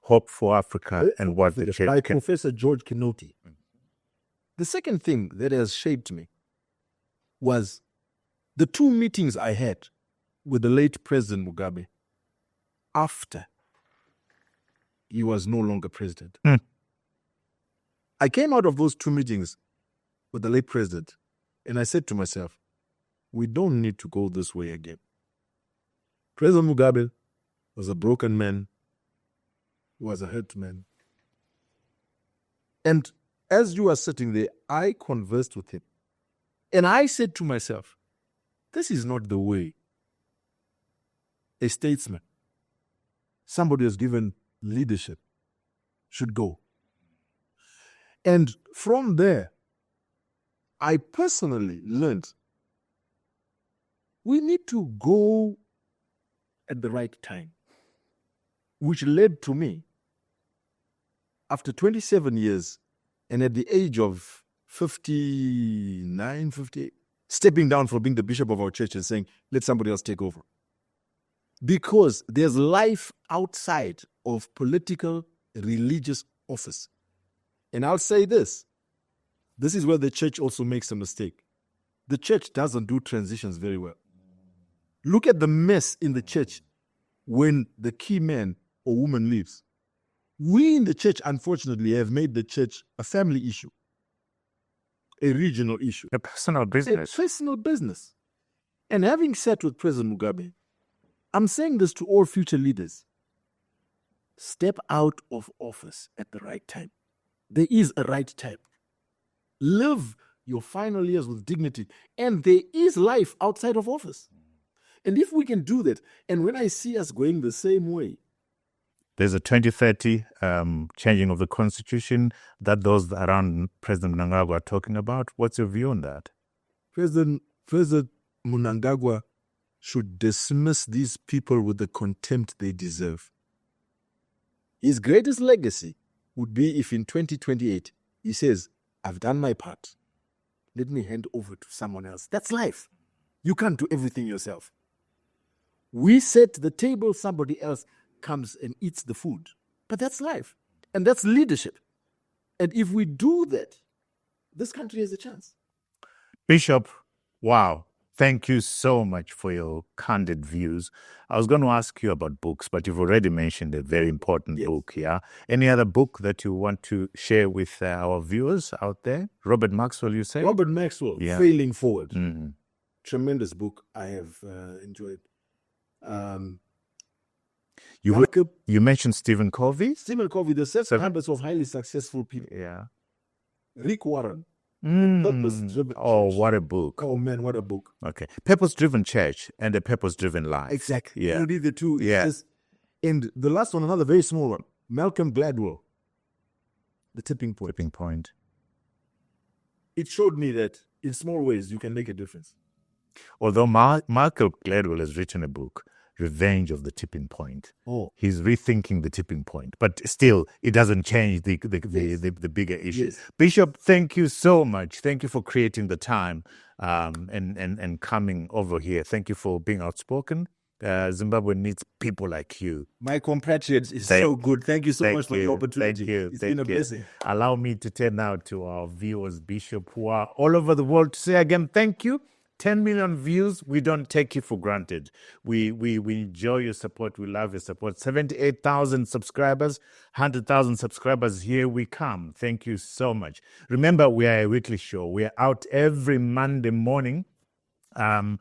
Hope for Africa and what the church
By
can.
Professor George Kinoti. The second thing that has shaped me was the 2 meetings I had with the late President Mugabe after he was no longer president. I came out of those 2 meetings with the late president, and I said to myself, we don't need to go this way again. President Mugabe was a broken man. He was a hurt man. And as you were sitting there, I conversed with him. And I said to myself, this is not the way a statesman, somebody who's given leadership, should go. And from there, I personally learned we need to go at the right time, which led to me, after 27 years and at the age of 59, 58, stepping down from being the bishop of our church and saying, let somebody else take over. Because there's life outside of political, religious office. And I'll say this. This is where the church also makes a mistake. The church doesn't do transitions very well. Look at the mess in the church when the key man or woman leaves. We in the church, unfortunately, have made the church a family issue, a regional issue,
A personal
a
business.
personal business. And having sat with President Mugabe, I'm saying this to all future leaders. Step out of office at the right time. There is a right time. Live your final years with dignity. And there is life outside of office. And if we can do that, and when I see us going the same way,
There's a 2030 changing of the constitution that those around President Mnangagwa are talking about. What's your view on that?
President Mnangagwa should dismiss these people with the contempt they deserve. His greatest legacy would be if in 2028 he says, I've done my part. Let me hand over to someone else. That's life. You can't do everything yourself. We set the table, somebody else comes and eats the food. But that's life. And that's leadership. And if we do that, this country has a chance.
Bishop, wow. Thank you so much for your candid views. I was going to ask you about books, but you've already mentioned a very important book, yeah? Any other book that you want to share with our viewers out there? Robert Maxwell, you say?
Robert Maxwell,
Yeah.
Failing Forward.
Mhm.
Tremendous book. I have enjoyed.
You mentioned Stephen Covey?
Stephen Covey, The 7 Habits of Highly Successful People.
Yeah.
Rick Warren.
Mm.
Purpose-Driven
Oh,
Church.
what a book.
Oh man, what a book.
Okay. Purpose-driven church and a purpose-driven life.
Exactly.
Yeah.
You read the two. It's
Yeah.
just- and the last one, another very small one. Malcolm Gladwell. The Tipping Point.
Tipping point.
It showed me that in small ways you can make a difference.
Although Malcolm Gladwell has written a book, Revenge of the Tipping Point.
Oh.
He's rethinking the tipping point, but still, it doesn't change the bigger issue.
Yes.
Bishop, thank you so much. Thank you for creating the time and coming over here. Thank you for being outspoken. Zimbabwe needs people like you.
My compatriots is so good. Thank you so much for the opportunity.
Thank you.
It's
Thank
been a
you.
blessing.
Allow me to turn now to our viewers, Bishop, who are all over the world, to say again, thank you. 10 million views, we don't take you for granted. We enjoy your support. We love your support. 78,000 subscribers, 100,000 subscribers. Here we come. Thank you so much. Remember, we are a weekly show. We are out every Monday morning, 7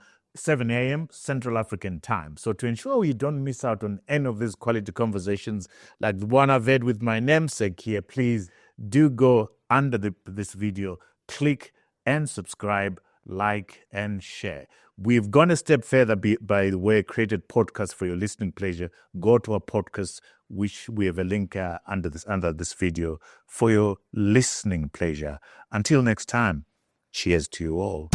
a.m. Central African time. So to ensure you don't miss out on any of these quality conversations like the one I've had with my namesake here, please do go under this video, click and subscribe, like and share. We've gone a step further by the way, created podcasts for your listening pleasure. Go to our podcast, which we have a link under this video for your listening pleasure. Until next time, cheers to you all.